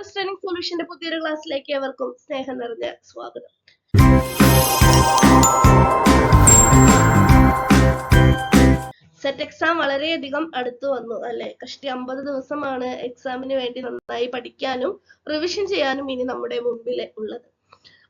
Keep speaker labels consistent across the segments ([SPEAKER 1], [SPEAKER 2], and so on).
[SPEAKER 1] സ്റ്റഡിംഗ് സൊല്യൂഷന്റെ പുതിയൊരു ക്ലാസ്സിലേക്ക് ഏവർക്കും സ്നേഹം നിറഞ്ഞ സ്വാഗതം. സെറ്റ് എക്സാം വളരെയധികം അടുത്തു വന്നു അല്ലെ. കഷ്ടി 50 ദിവസമാണ് എക്സാമിന് വേണ്ടി നന്നായി പഠിക്കാനും റിവിഷൻ ചെയ്യാനും ഇനി നമ്മുടെ മുമ്പിൽ ഉള്ളത്.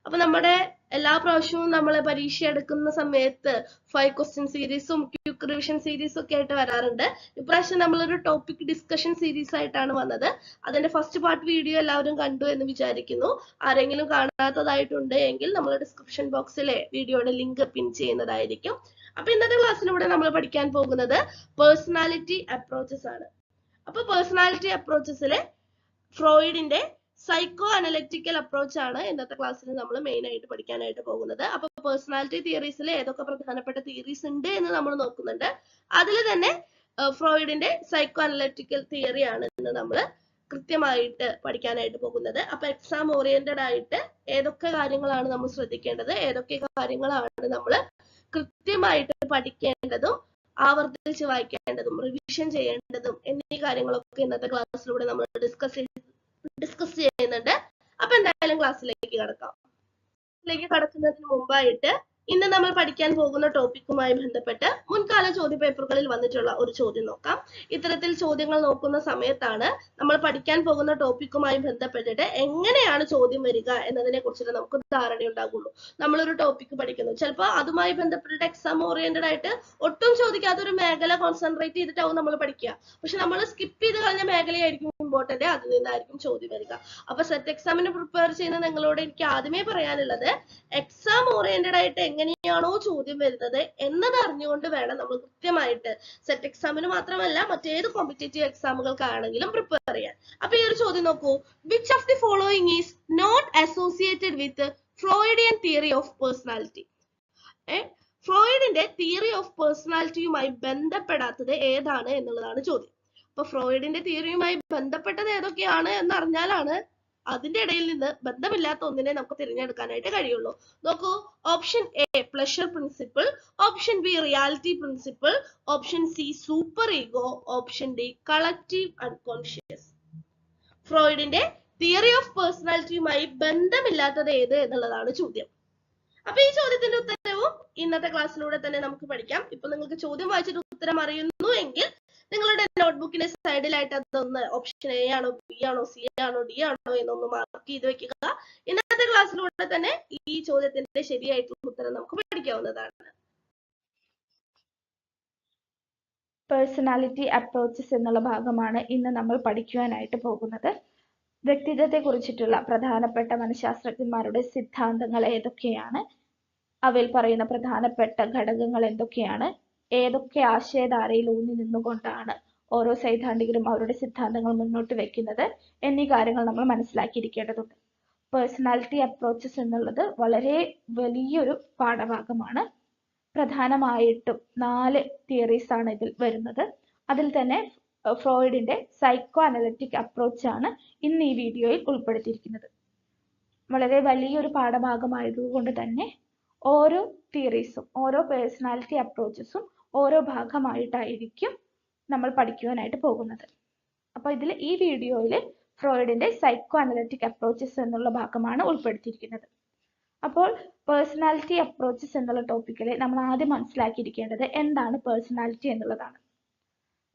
[SPEAKER 1] അപ്പൊ നമ്മുടെ എല്ലാ പ്രാവശ്യവും നമ്മളെ പരീക്ഷ എടുക്കുന്ന സമയത്ത് 5 ക്വസ്റ്റ്യൻ സീരീസും ക്വിക്ക് റിവിഷൻ സീരീസും ഒക്കെ ആയിട്ട് വരാറുണ്ട്. ഇപ്രാവശ്യം നമ്മളൊരു ടോപ്പിക് ഡിസ്കഷൻ സീരീസ് ആയിട്ടാണ് വന്നത്. അതിന്റെ ഫസ്റ്റ് പാർട്ട് വീഡിയോ എല്ലാവരും കണ്ടു എന്ന് വിചാരിക്കുന്നു. ആരെങ്കിലും കാണാത്തതായിട്ടുണ്ട് എങ്കിൽ നമ്മൾ ഡിസ്ക്രിപ്ഷൻ ബോക്സിലെ വീഡിയോയുടെ ലിങ്ക് പിൻ ചെയ്യുന്നതായിരിക്കും. അപ്പൊ ഇന്നത്തെ ക്ലാസ്സിലൂടെ നമ്മൾ പഠിക്കാൻ പോകുന്നത് പേഴ്സണാലിറ്റി അപ്രോച്ചസ് ആണ്. അപ്പൊ പേഴ്സണാലിറ്റി അപ്രോച്ചസിലെ ഫ്രോയിഡിന്റെ സൈക്കോ അനലിറ്റിക്കൽ അപ്രോച്ച് ആണ് ഇന്നത്തെ ക്ലാസ്സിൽ നമ്മൾ മെയിൻ ആയിട്ട് പഠിക്കാനായിട്ട് പോകുന്നത്. അപ്പൊ പേഴ്സണാലിറ്റി തിയറീസിൽ ഏതൊക്കെ പ്രധാനപ്പെട്ട തിയറീസ് ഉണ്ട് എന്ന് നമ്മൾ നോക്കുന്നുണ്ട്. അതിൽ തന്നെ ഫ്രോയിഡിന്റെ സൈക്കോ അനലിറ്റിക്കൽ തിയറി ആണ് ഇന്ന് നമ്മൾ കൃത്യമായിട്ട് പഠിക്കാനായിട്ട് പോകുന്നത്. അപ്പൊ എക്സാം ഓറിയന്റഡ് ആയിട്ട് ഏതൊക്കെ കാര്യങ്ങളാണ് നമ്മൾ ശ്രദ്ധിക്കേണ്ടത്, ഏതൊക്കെ കാര്യങ്ങളാണ് നമ്മൾ കൃത്യമായിട്ട് പഠിക്കേണ്ടതും ആവർത്തിച്ച് വായിക്കേണ്ടതും റിവിഷൻ ചെയ്യേണ്ടതും എന്നീ കാര്യങ്ങളൊക്കെ ഇന്നത്തെ ക്ലാസ്സിലൂടെ നമ്മൾ ഡിസ്കസ് ചെയ്യുന്നുണ്ട്. അപ്പൊ എന്തായാലും ക്ലാസ്സിലേക്ക് കടക്കുന്നതിന് മുമ്പായിട്ട് ഇന്ന് നമ്മൾ പഠിക്കാൻ പോകുന്ന ടോപ്പിക്കുമായി ബന്ധപ്പെട്ട് മുൻകാല ചോദ്യപേപ്പറുകളിൽ വന്നിട്ടുള്ള ഒരു ചോദ്യം നോക്കാം. ഇത്തരത്തിൽ ചോദ്യങ്ങൾ നോക്കുന്ന സമയത്താണ് നമ്മൾ പഠിക്കാൻ പോകുന്ന ടോപ്പിക്കുമായി ബന്ധപ്പെട്ടിട്ട് എങ്ങനെയാണ് ചോദ്യം വരിക എന്നതിനെ കുറിച്ചിട്ട് നമുക്ക് ധാരണയുണ്ടാകുള്ളൂ. നമ്മളൊരു ടോപ്പിക്ക് പഠിക്കുന്നു, ചിലപ്പോൾ അതുമായി ബന്ധപ്പെട്ടിട്ട് എക്സാം ഓറിയന്റഡ് ആയിട്ട് ഒട്ടും ചോദിക്കാത്ത ഒരു മേഖല കോൺസെൻട്രേറ്റ് ചെയ്തിട്ടാവും നമ്മൾ പഠിക്കുക. പക്ഷെ നമ്മൾ സ്കിപ്പ് ചെയ്ത് കളഞ്ഞ മേഖലയായിരിക്കും ഇമ്പോർട്ടന്റ്, അതിൽ നിന്നായിരിക്കും ചോദ്യം വരിക. അപ്പൊ സെറ്റ് എക്സാമിന് പ്രിപ്പയർ ചെയ്യുന്ന നിങ്ങളോട് എനിക്ക് ആദ്യമേ പറയാനുള്ളത്, എക്സാം ഓറിയന്റഡ് ആയിട്ട് എങ്ങനെയാണോ ചോദ്യം വരുന്നത് എന്നത് അറിഞ്ഞുകൊണ്ട് വേണം നമ്മൾ കൃത്യമായിട്ട് സെറ്റ് എക്സാമിന് മാത്രമല്ല മറ്റേത് കോമ്പറ്റേറ്റീവ് എക്സാമുകൾക്കാണെങ്കിലും പ്രിപ്പയർ ചെയ്യാൻ. അപ്പൊ ഈ ഒരു ചോദ്യം നോക്കൂ. Which of the following is not associated with Freudian theory of personality? ഫ്രോയിഡിന്റെ തിയറി ഓഫ് പേഴ്സണാലിറ്റിയുമായി ബന്ധപ്പെടാത്തത് ഏതാണ് എന്നുള്ളതാണ് ചോദ്യം. അപ്പൊ ഫ്രോയിഡിന്റെ തിയറിയുമായി ബന്ധപ്പെട്ടത് ഏതൊക്കെയാണ് എന്നറിഞ്ഞാലാണ് അതിന്റെ ഇടയിൽ നിന്ന് ബന്ധമില്ലാത്ത ഒന്നിനെ നമുക്ക് തിരഞ്ഞെടുക്കാനായിട്ട് കഴിയുള്ളൂ. നോക്കൂ, option A pleasure principle, option B reality principle, option C super ego, option D collective unconscious. ഫ്രോയിഡിന്റെ തിയറി ഓഫ് പേഴ്സണാലിറ്റിയുമായി ബന്ധമില്ലാത്തത് ഏത് എന്നുള്ളതാണ് ചോദ്യം. അപ്പൊ ഈ ചോദ്യത്തിന്റെ ഉത്തരവും ഇന്നത്തെ ക്ലാസ്സിലൂടെ തന്നെ നമുക്ക് പഠിക്കാം. ഇപ്പൊ നിങ്ങൾക്ക് ചോദ്യം വായിച്ചിട്ട് ഉത്തരം അറിയുന്നു എങ്കിൽ നിങ്ങളുടെ നോട്ട്ബുക്കിന്റെ സൈഡിലായിട്ട് അതൊന്ന് ഓപ്ഷൻ എ ആണോ, ബി ആണോ, സി ആണോ, ഡി ആണോ എന്നൊന്ന് മാർക്ക് ചെയ്ത് വെക്കുക. ഇന്നത്തെ ക്ലാസ്സിലൂടെ തന്നെ ഈ ചോദ്യത്തിന്റെ ശരിയായിട്ടുള്ള ഉത്തരം നമുക്ക് പഠിക്കാവുന്നതാണ്.
[SPEAKER 2] പേഴ്സണാലിറ്റി അപ്രോച്ചസ് എന്നുള്ള ഭാഗമാണ് ഇന്ന് നമ്മൾ പഠിക്കുവാനായിട്ട് പോകുന്നത്. വ്യക്തിത്വത്തെ കുറിച്ചിട്ടുള്ള പ്രധാനപ്പെട്ട മനഃശാസ്ത്രജ്ഞന്മാരുടെ സിദ്ധാന്തങ്ങൾ ഏതൊക്കെയാണ്, അവയിൽ പറയുന്ന പ്രധാനപ്പെട്ട ഘടകങ്ങൾ എന്തൊക്കെയാണ്, ഏതൊക്കെ ആശയധാരയിൽ ഊന്നി നിന്നുകൊണ്ടാണ് ഓരോ സൈദ്ധാന്തികരും അവരുടെ സിദ്ധാന്തങ്ങൾ മുന്നോട്ട് വെക്കുന്നത് എന്നീ കാര്യങ്ങൾ നമ്മൾ മനസ്സിലാക്കിയിരിക്കേണ്ടതുണ്ട്. പേഴ്സണാലിറ്റി അപ്രോച്ചസ് എന്നുള്ളത് വളരെ വലിയൊരു പാഠഭാഗമാണ്. പ്രധാനമായിട്ടും 4 തിയറീസ് ആണ് ഇതിൽ വരുന്നത്. അതിൽ തന്നെ ഫ്രോയിഡിന്റെ സൈക്കോ അനലിറ്റിക് അപ്രോച്ച് ആണ് ഇന്ന് ഈ വീഡിയോയിൽ ഉൾപ്പെടുത്തിയിരിക്കുന്നത്. വളരെ വലിയൊരു പാഠഭാഗമായതുകൊണ്ട് തന്നെ ഓരോ തിയറീസും ഓരോ പേഴ്സണാലിറ്റി അപ്രോച്ചസും ഓരോ ഭാഗമായിട്ടായിരിക്കും നമ്മൾ പഠിക്കുവാനായിട്ട് പോകുന്നത്. അപ്പോൾ ഇതിൽ ഈ വീഡിയോയിൽ ഫ്രോയിഡിന്റെ സൈക്കോ അനലിറ്റിക് അപ്രോച്ചസ് എന്നുള്ള ഭാഗമാണ് ഉൾപ്പെടുത്തിയിരിക്കുന്നത്. അപ്പോൾ പേഴ്സണാലിറ്റി അപ്രോച്ചസ് എന്നുള്ള ടോപ്പിക്കിൽ നമ്മൾ ആദ്യം മനസ്സിലാക്കിയിരിക്കേണ്ടത് എന്താണ് പേഴ്സണാലിറ്റി എന്നുള്ളതാണ്.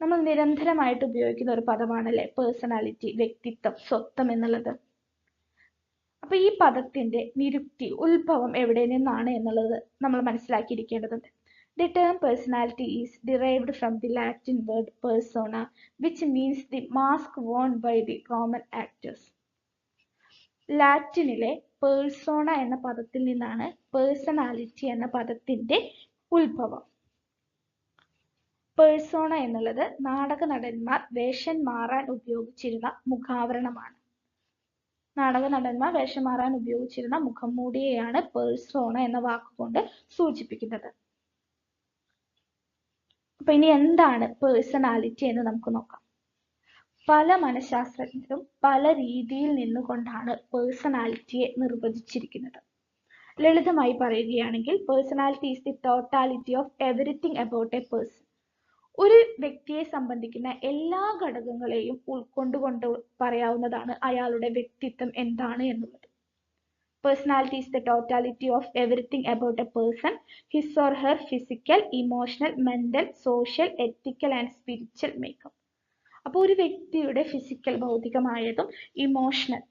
[SPEAKER 2] നമ്മൾ നിരന്തരമായിട്ട് ഉപയോഗിക്കുന്ന ഒരു പദമാണല്ലേ പേഴ്സണാലിറ്റി, വ്യക്തിത്വം, സ്വത്വം എന്നുള്ളത്. അപ്പൊ ഈ പദത്തിന്റെ നിരുക്തി, ഉത്ഭവം എവിടെ നിന്നാണ് എന്നുള്ളത് നമ്മൾ മനസ്സിലാക്കിയിരിക്കേണ്ടതുണ്ട്. The term personality is derived from the Latin word persona, which means the mask worn by the Roman actors. ലാറ്റിനിലെ പേഴ്സോണ എന്ന പദത്തിൽ നിന്നാണ് പേഴ്സണാലിറ്റി എന്ന പദത്തിന്റെ ഉത്ഭവം. പേഴ്സോണ എന്നുള്ളത് നാടക നടന്മാർ വേഷം മാറാൻ ഉപയോഗിച്ചിരുന്ന മുഖാവരണമാണ്. നാടക നടന്മാർ വേഷം മാറാൻ ഉപയോഗിച്ചിരുന്ന മുഖംമൂടിയെയാണ് പേഴ്സോണ എന്ന വാക്കുകൊണ്ട് സൂചിപ്പിക്കുന്നത്. അപ്പൊ ഇനി എന്താണ് പേഴ്സണാലിറ്റി എന്ന് നമുക്ക് നോക്കാം. പല മനഃശാസ്ത്രജ്ഞരും പല രീതിയിൽ നിന്നുകൊണ്ടാണ് പേഴ്സണാലിറ്റിയെ നിർവചിച്ചിരിക്കുന്നത്. ലളിതമായി പറയുകയാണെങ്കിൽ personality is the totality of everything about A person. ഒരു വ്യക്തിയെ സംബന്ധിക്കുന്ന എല്ലാ ഘടകങ്ങളെയും ഉൾക്കൊണ്ടുകൊണ്ട് പറയാവുന്നതാണ് അയാളുടെ വ്യക്തിത്വം എന്താണ് എന്നുള്ളത്. Personality is the totality of everything about a person, his or her physical, emotional, mental, social, ethical and spiritual makeup. അപ്പോൾ ഒരു വ്യക്തിയുടെ ഫിസിക്കൽ ഭൗതികമായതും ഇമോഷണൽ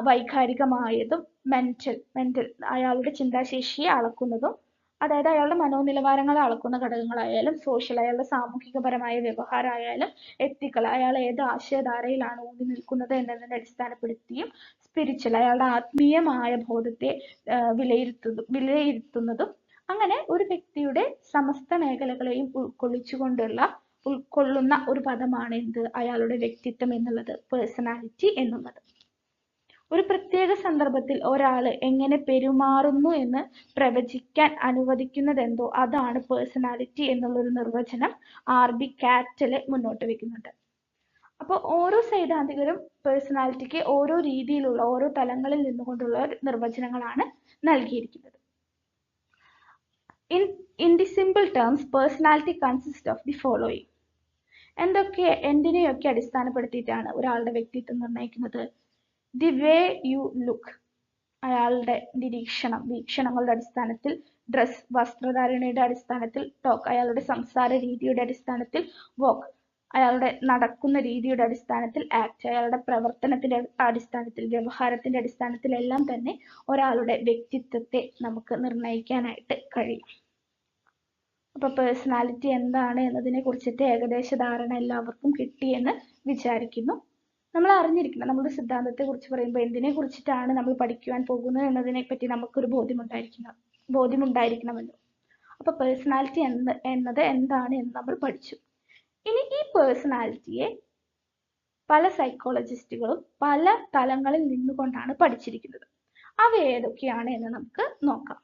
[SPEAKER 2] വൈകാരികമായതും മെന്റൽ അയാളുടെ ചിന്താശേഷിയെ അളക്കുന്നതും, അതായത് അയാളുടെ മനോനിലവാരങ്ങളെ അളക്കുന്ന ഘടകങ്ങളായാലും, സോഷ്യൽ അയാളുടെ സാമൂഹികപരമായ വ്യവഹാരമായാലും, എത്തിക്കൽ അയാൾ ഏത് ആശയധാരയിലാണ് ഊന്നി നിൽക്കുന്നത് എന്നതിനെ അടിസ്ഥാനപ്പെടുത്തിയും, സ്പിരിച്വൽ അയാളുടെ ആത്മീയമായ ബോധത്തെ വിലയിരുത്തുന്നതും, അങ്ങനെ ഒരു വ്യക്തിയുടെ സമസ്ത മേഖലകളെയും ഉൾക്കൊള്ളുന്ന ഒരു പദമാണ് എന്ത്, അയാളുടെ വ്യക്തിത്വം എന്നുള്ളത്, പേഴ്സണാലിറ്റി എന്നുള്ളത്. ഒരു പ്രത്യേക സന്ദർഭത്തിൽ ഒരാൾ എങ്ങനെ പെരുമാറുന്നു എന്ന് പ്രവചിക്കാൻ അനുവദിക്കുന്നതെന്തോ അതാണ് പേഴ്സണാലിറ്റി എന്നുള്ളൊരു നിർവചനം RB കാറ്റല് മുന്നോട്ട് വെക്കുന്നുണ്ട്. അപ്പോൾ ഓരോ സൈദ്ധാന്തികരും പേഴ്സണാലിറ്റിക്ക് ഓരോ രീതിയിലുള്ള ഓരോ തലങ്ങളിൽ നിന്നുകൊണ്ടുള്ള നിർവചനങ്ങളാണ് നൽകിയിരിക്കുന്നത്. In the simple terms, personality consists of the following. എന്തിനെയൊക്കെ അടിസ്ഥാനപ്പെടുത്തിയിട്ടാണ് ഒരാളുടെ വ്യക്തിത്വം നിർണ്ണയിക്കുന്നത്? The way you look, അയാളുടെ വീക്ഷണങ്ങളുടെ അടിസ്ഥാനത്തിൽ; ഡ്രസ്, വസ്ത്രധാരണയുടെ അടിസ്ഥാനത്തിൽ; ടോക്ക്, അയാളുടെ സംസാര രീതിയുടെ അടിസ്ഥാനത്തിൽ; വോക്ക്, അയാളുടെ നടക്കുന്ന രീതിയുടെ അടിസ്ഥാനത്തിൽ; ആക്ട്, അയാളുടെ പ്രവർത്തനത്തിന്റെ അടിസ്ഥാനത്തിൽ; വ്യവഹാരത്തിന്റെ അടിസ്ഥാനത്തിൽ എല്ലാം തന്നെ ഒരാളുടെ വ്യക്തിത്വത്തെ നമുക്ക് നിർണ്ണയിക്കാനായിട്ട് കഴിയും. അപ്പൊ പേഴ്സണാലിറ്റി എന്താണ് എന്നതിനെ കുറിച്ചിട്ട് ഏകദേശ ധാരണ എല്ലാവർക്കും കിട്ടിയെന്ന് വിചാരിക്കുന്നു. നമ്മൾ അറിഞ്ഞിരിക്കണം, നമ്മുടെ സിദ്ധാന്തത്തെ കുറിച്ച് പറയുമ്പോൾ എന്തിനെ കുറിച്ചിട്ടാണ് നമ്മൾ പഠിക്കുവാൻ പോകുന്നത് എന്നതിനെ പറ്റി നമുക്കൊരു ബോധ്യമുണ്ടായിരിക്കണമല്ലോ. അപ്പൊ പേഴ്സണാലിറ്റി എന്നത് എന്താണ് എന്ന് നമ്മൾ പഠിച്ചു. ഇനി ഈ പേഴ്സണാലിറ്റിയെ പല സൈക്കോളജിസ്റ്റുകളും പല തലങ്ങളിൽ നിന്നുകൊണ്ടാണ് പഠിച്ചിരിക്കുന്നത്. അവ ഏതൊക്കെയാണ് എന്ന് നമുക്ക് നോക്കാം.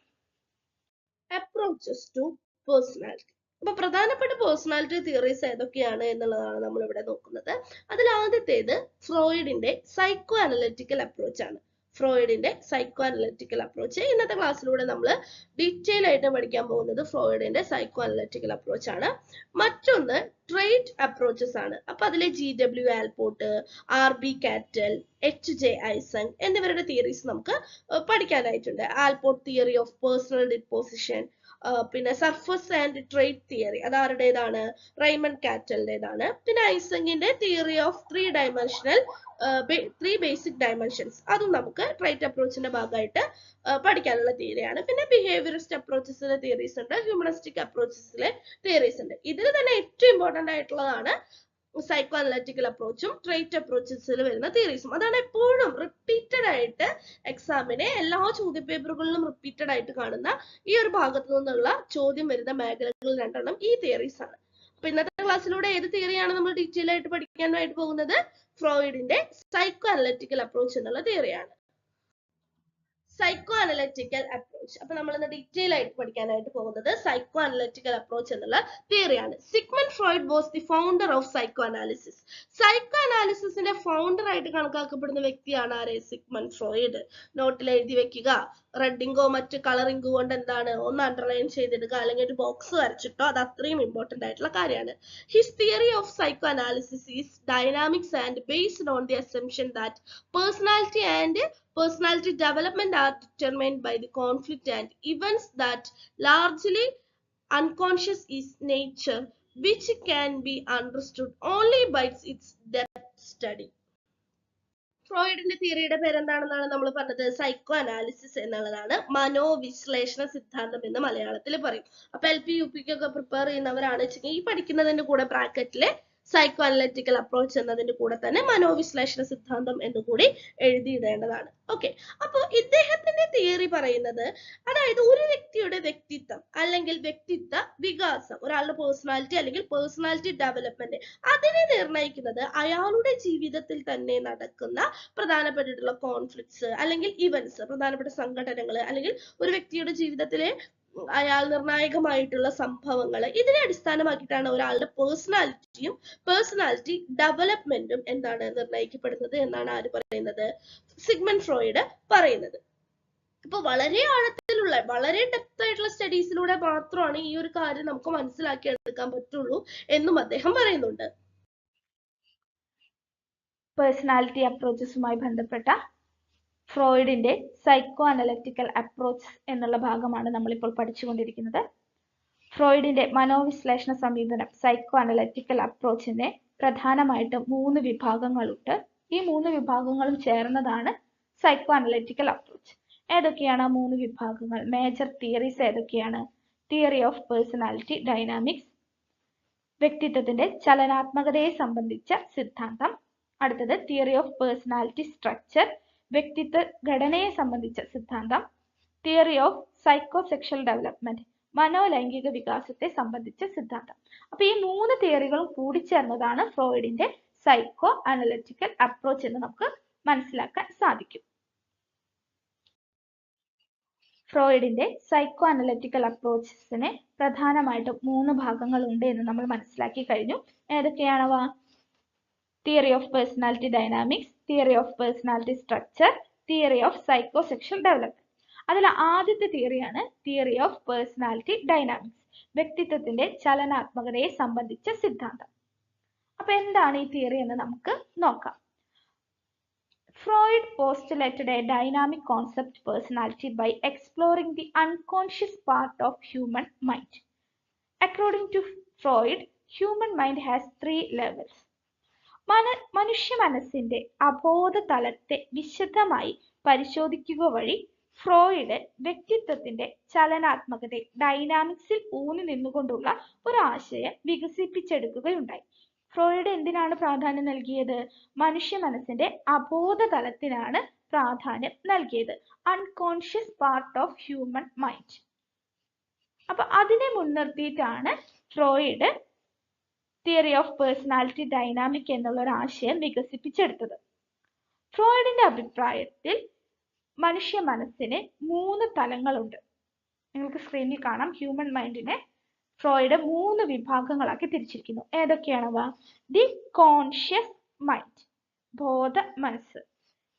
[SPEAKER 1] Approaches to personality. അപ്പൊ പ്രധാനപ്പെട്ട പേഴ്സണാലിറ്റി തിയറീസ് ഏതൊക്കെയാണ് എന്നുള്ളതാണ് നമ്മൾ ഇവിടെ നോക്കുന്നത്. അതിൽ ആദ്യത്തേത് ഫ്രോയിഡിന്റെ സൈക്കോ അനലിറ്റിക്കൽ അപ്രോച്ച് ആണ്. ഇന്നത്തെ ക്ലാസ്സിലൂടെ നമ്മൾ ഡീറ്റെയിൽ ആയിട്ട് പഠിക്കാൻ പോകുന്നത് ഫ്രോയിഡിന്റെ സൈക്കോ അനലിറ്റിക്കൽ അപ്രോച്ച് ആണ്. മറ്റൊന്ന് ട്രേറ്റ് അപ്രോച്ചസ് ആണ്. അപ്പൊ അതിലെ GW Allport, RB Cattell, HJ Eysenck എന്നിവരുടെ തിയറീസ് നമുക്ക് പഠിക്കാനായിട്ടുണ്ട്. Allport theory of personal disposition, പിന്നെ സർഫസ് ആൻഡ് ട്രേറ്റ് തിയറി അതാരുടേതാണ്? റൈമണ്ട് കാറ്റലിൻ്റെതാണ്. പിന്നെ ഐസങ്ങിന്റെ theory of three basic dimensions, അതും നമുക്ക് ട്രേറ്റ് അപ്രോച്ചിന്റെ ഭാഗമായിട്ട് പഠിക്കാനുള്ള തിയറിയാണ്. പിന്നെ ബിഹേവിയറിസ്റ്റ് അപ്രോച്ചസിലെ തിയറീസ് ഉണ്ട്, ഹ്യൂമണിസ്റ്റിക് അപ്രോച്ചസിലെ തിയറീസ് ഉണ്ട്. ഇതിൽ തന്നെ ഏറ്റവും ഇമ്പോർട്ടന്റ് ആയിട്ടുള്ളതാണ് സൈക്കോ അനലിറ്റിക്കൽ അപ്രോച്ചും ട്രേറ്റ് അപ്രോച്ചസിൽ വരുന്ന തിയറീസും. അതാണ് എപ്പോഴും റിപ്പീറ്റഡ് ആയിട്ട് എക്സാമിനെ എല്ലാ ചോദ്യപേപ്പറുകളിലും റിപ്പീറ്റഡ് ആയിട്ട് കാണുന്ന ഈ ഒരു ഭാഗത്തു നിന്നുള്ള ചോദ്യം വരുന്ന മേഖലകൾ രണ്ടെണ്ണം ഈ തിയറീസ് ആണ്. അപ്പൊ ഇന്നത്തെ ക്ലാസ്സിലൂടെ ഏത് തിയറിയാണ് നമ്മൾ ഡീറ്റെയിൽ ആയിട്ട് പഠിക്കാനായിട്ട് പോകുന്നത്? ഫ്രോയിഡിന്റെ സൈക്കോ അനലിറ്റിക്കൽ അപ്രോച്ച് എന്നുള്ള തിയറിയാണ്. Psycho analytical approach. അപ്പൊ നമ്മൾ ഇന്ന് ഡീറ്റെയിൽ ആയിട്ട് പഠിക്കാനായിട്ട് പോകുന്നത് സൈക്കോ അനലിറ്റിക്കൽ അപ്രോച്ച് എന്നുള്ള തിയറിയാണ്. Sigmund Freud was the founder of psycho analysis. Psycho അനാലിസിസിന്റെ ഫൗണ്ടർ ആയിട്ട് കണക്കാക്കപ്പെടുന്ന വ്യക്തിയാണ് ആര്? Sigmund Freud. നോട്ടിൽ എഴുതി വെക്കുക. റെഡിങ്കോ മറ്റ് കളറിംഗോ കൊണ്ട് എന്താണ് ഒന്ന് അണ്ടർലൈൻ ചെയ്തിടുക, അല്ലെങ്കിൽ ഒരു ബോക്സ് വരച്ചിട്ടോ, അത് അത്രയും ഇമ്പോർട്ടന്റ് ആയിട്ടുള്ള കാര്യമാണ്. His theory of psycho analysis is dynamics and based on the assumption that personality development are determined by the conflict and events that largely unconscious is nature, which can be understood only by its depth study. ഫ്രോയിഡിന്റെ തിയറിയുടെ പേരെന്താണെന്നാണ് നമ്മൾ പറഞ്ഞത്? Psycho analysis എന്നുള്ളതാണ്. മനോവിശ്ലേഷണ സിദ്ധാന്തം എന്ന് മലയാളത്തിൽ പറയും. അപ്പൊ LP UP ഒക്കെ prepare ചെയ്യുന്നവരാണ് വെച്ചെങ്കിൽ ഈ പഠിക്കുന്നതിന്റെ കൂടെ ബ്രാക്കറ്റില് സൈക്കോ അനലിറ്റിക്കൽ അപ്രോച്ച് എന്നതിന്റെ കൂടെ തന്നെ മനോവിശ്ലേഷണ സിദ്ധാന്തം എന്നുകൂടി എഴുതിയിടേണ്ടതാണ്. ഓക്കെ, അപ്പോൾ ഇദ്ദേഹത്തിന്റെ തിയറി പറയുന്നത്, അതായത് ഒരു വ്യക്തിയുടെ വ്യക്തിത്വം അല്ലെങ്കിൽ വ്യക്തിത്വ വികാസം, ഒരാളുടെ പേഴ്സണാലിറ്റി അല്ലെങ്കിൽ പേഴ്സണാലിറ്റി ഡെവലപ്മെന്റ്, അതിനെ നിർണ്ണയിക്കുന്നത് അയാളുടെ ജീവിതത്തിൽ തന്നെ നടക്കുന്ന പ്രധാനപ്പെട്ടിട്ടുള്ള കോൺഫ്ലിക്ട്സ് അല്ലെങ്കിൽ ഇവന്റ്സ്, പ്രധാനപ്പെട്ട സംഘടനകൾ, അല്ലെങ്കിൽ ഒരു വ്യക്തിയുടെ ജീവിതത്തിലെ അയാൾ നിർണായകമായിട്ടുള്ള സംഭവങ്ങൾ, ഇതിനെ അടിസ്ഥാനമാക്കിയിട്ടാണ് ഒരാളുടെ പേഴ്സണാലിറ്റി ഡെവലപ്മെന്റും എന്താണ് നിർണ്ണയിക്കപ്പെടുന്നത് എന്നാണ് ആര് പറയുന്നത്? സിഗ്മണ്ട് ഫ്രോയിഡ് പറയുന്നത്. അപ്പൊ വളരെ ആഴത്തിലുള്ള ആയിട്ടുള്ള വളരെ ഡെപ്ത് ആയിട്ടുള്ള സ്റ്റഡീസിലൂടെ മാത്രമാണ് ഈ ഒരു കാര്യം നമുക്ക് മനസ്സിലാക്കി എടുക്കാൻ പറ്റുള്ളൂ എന്നും അദ്ദേഹം പറയുന്നുണ്ട്.
[SPEAKER 2] പേഴ്സണാലിറ്റി അപ്രോച്ചസുമായി ബന്ധപ്പെട്ട ഫ്രോയിഡിന്റെ സൈക്കോ അനലറ്റിക്കൽ അപ്രോച്ച് എന്നുള്ള ഭാഗമാണ് നമ്മളിപ്പോൾ പഠിച്ചുകൊണ്ടിരിക്കുന്നത്. ഫ്രോയിഡിന്റെ മനോവിശ്ലേഷണ സമീപനം സൈക്കോ അനലറ്റിക്കൽ അപ്രോച്ചിനെ പ്രധാനമായിട്ടും 3 വിഭാഗങ്ങളുണ്ട്. ഈ 3 വിഭാഗങ്ങളും ചേർന്നതാണ് സൈക്കോ അനലറ്റിക്കൽ അപ്രോച്ച്. ഏതൊക്കെയാണ് ആ 3 വിഭാഗങ്ങൾ? മേജർ തിയറീസ് ഏതൊക്കെയാണ്? തിയറി ഓഫ് പേഴ്സണാലിറ്റി ഡൈനാമിക്സ്, വ്യക്തിത്വത്തിന്റെ ചലനാത്മകതയെ സംബന്ധിച്ച സിദ്ധാന്തം. അടുത്തത് തിയറി ഓഫ് പേഴ്സണാലിറ്റി സ്ട്രക്ചർ, വ്യക്തിത്വ ഘടനയെ സംബന്ധിച്ച സിദ്ധാന്തം. Theory of psycho sexual development, മനോലൈംഗിക വികാസത്തെ സംബന്ധിച്ച സിദ്ധാന്തം. അപ്പൊ ഈ 3 തിയറികളും കൂടിച്ചേർന്നതാണ് ഫ്രോയിഡിന്റെ സൈക്കോ അനലറ്റിക്കൽ അപ്രോച്ച് എന്ന് നമുക്ക് മനസ്സിലാക്കാൻ സാധിക്കും. ഫ്രോയിഡിന്റെ സൈക്കോ അനലറ്റിക്കൽ അപ്രോച്ചസിന് പ്രധാനമായിട്ടും 3 ഭാഗങ്ങളുണ്ട് എന്ന് നമ്മൾ മനസ്സിലാക്കി കഴിഞ്ഞു. ഏതൊക്കെയാണവ? Theory of personality dynamics, theory of personality structure, theory of psycho sexual development. അതിൽ ആദ്യത്തെ തിയറിയാണ് തിയറി ഓഫ് പേഴ്സണാലിറ്റി ഡൈനാമിക്സ്, വ്യക്തിത്വത്തിന്റെ ചലനാത്മകതയെ സംബന്ധിച്ച സിദ്ധാന്തം. അപ്പൊ എന്താണ് ഈ തിയറി എന്ന് നമുക്ക് നോക്കാം. Freud postulated a dynamic concept personality by exploring the unconscious part of human mind. According to Freud, human mind has 3 levels. മനുഷ്യ മനസ്സിന്റെ അബോധ തലത്തെ വിശദമായി പരിശോധിക്കുക വഴി ഫ്രോയിഡ് വ്യക്തിത്വത്തിന്റെ ചലനാത്മകതയെ ഡൈനാമിക്സിൽ ഊന്നി നിന്നുകൊണ്ടുള്ള ഒരു ആശയം വികസിപ്പിച്ചെടുക്കുകയുണ്ടായി. ഫ്രോയിഡ് എന്തിനാണ് പ്രാധാന്യം നൽകിയത്? മനുഷ്യ മനസ്സിന്റെ അബോധ തലത്തിനാണ് പ്രാധാന്യം നൽകിയത്, unconscious part of human mind. അപ്പൊ അതിനെ മുൻനിർത്തിയിട്ടാണ് Freud theory of personality dynamic എന്നുള്ള ഒരു ആശയം വികസിപ്പിച്ചെടുത്തത്. ഫ്രോയിഡിന്റെ അഭിപ്രായത്തിൽ മനുഷ്യ മനസ്സിന് 3 തലങ്ങളുണ്ട്. നിങ്ങൾക്ക് സ്ക്രീനിൽ കാണാം. ഹ്യൂമൻ മൈൻഡിനെ ഫ്രോയിഡ് 3 വിഭാഗങ്ങളാക്കി തിരിച്ചിരിക്കുന്നു. ഏതൊക്കെയാണവ? ദി കോൺഷ്യസ് മൈൻഡ്, ബോധ മനസ്സ്.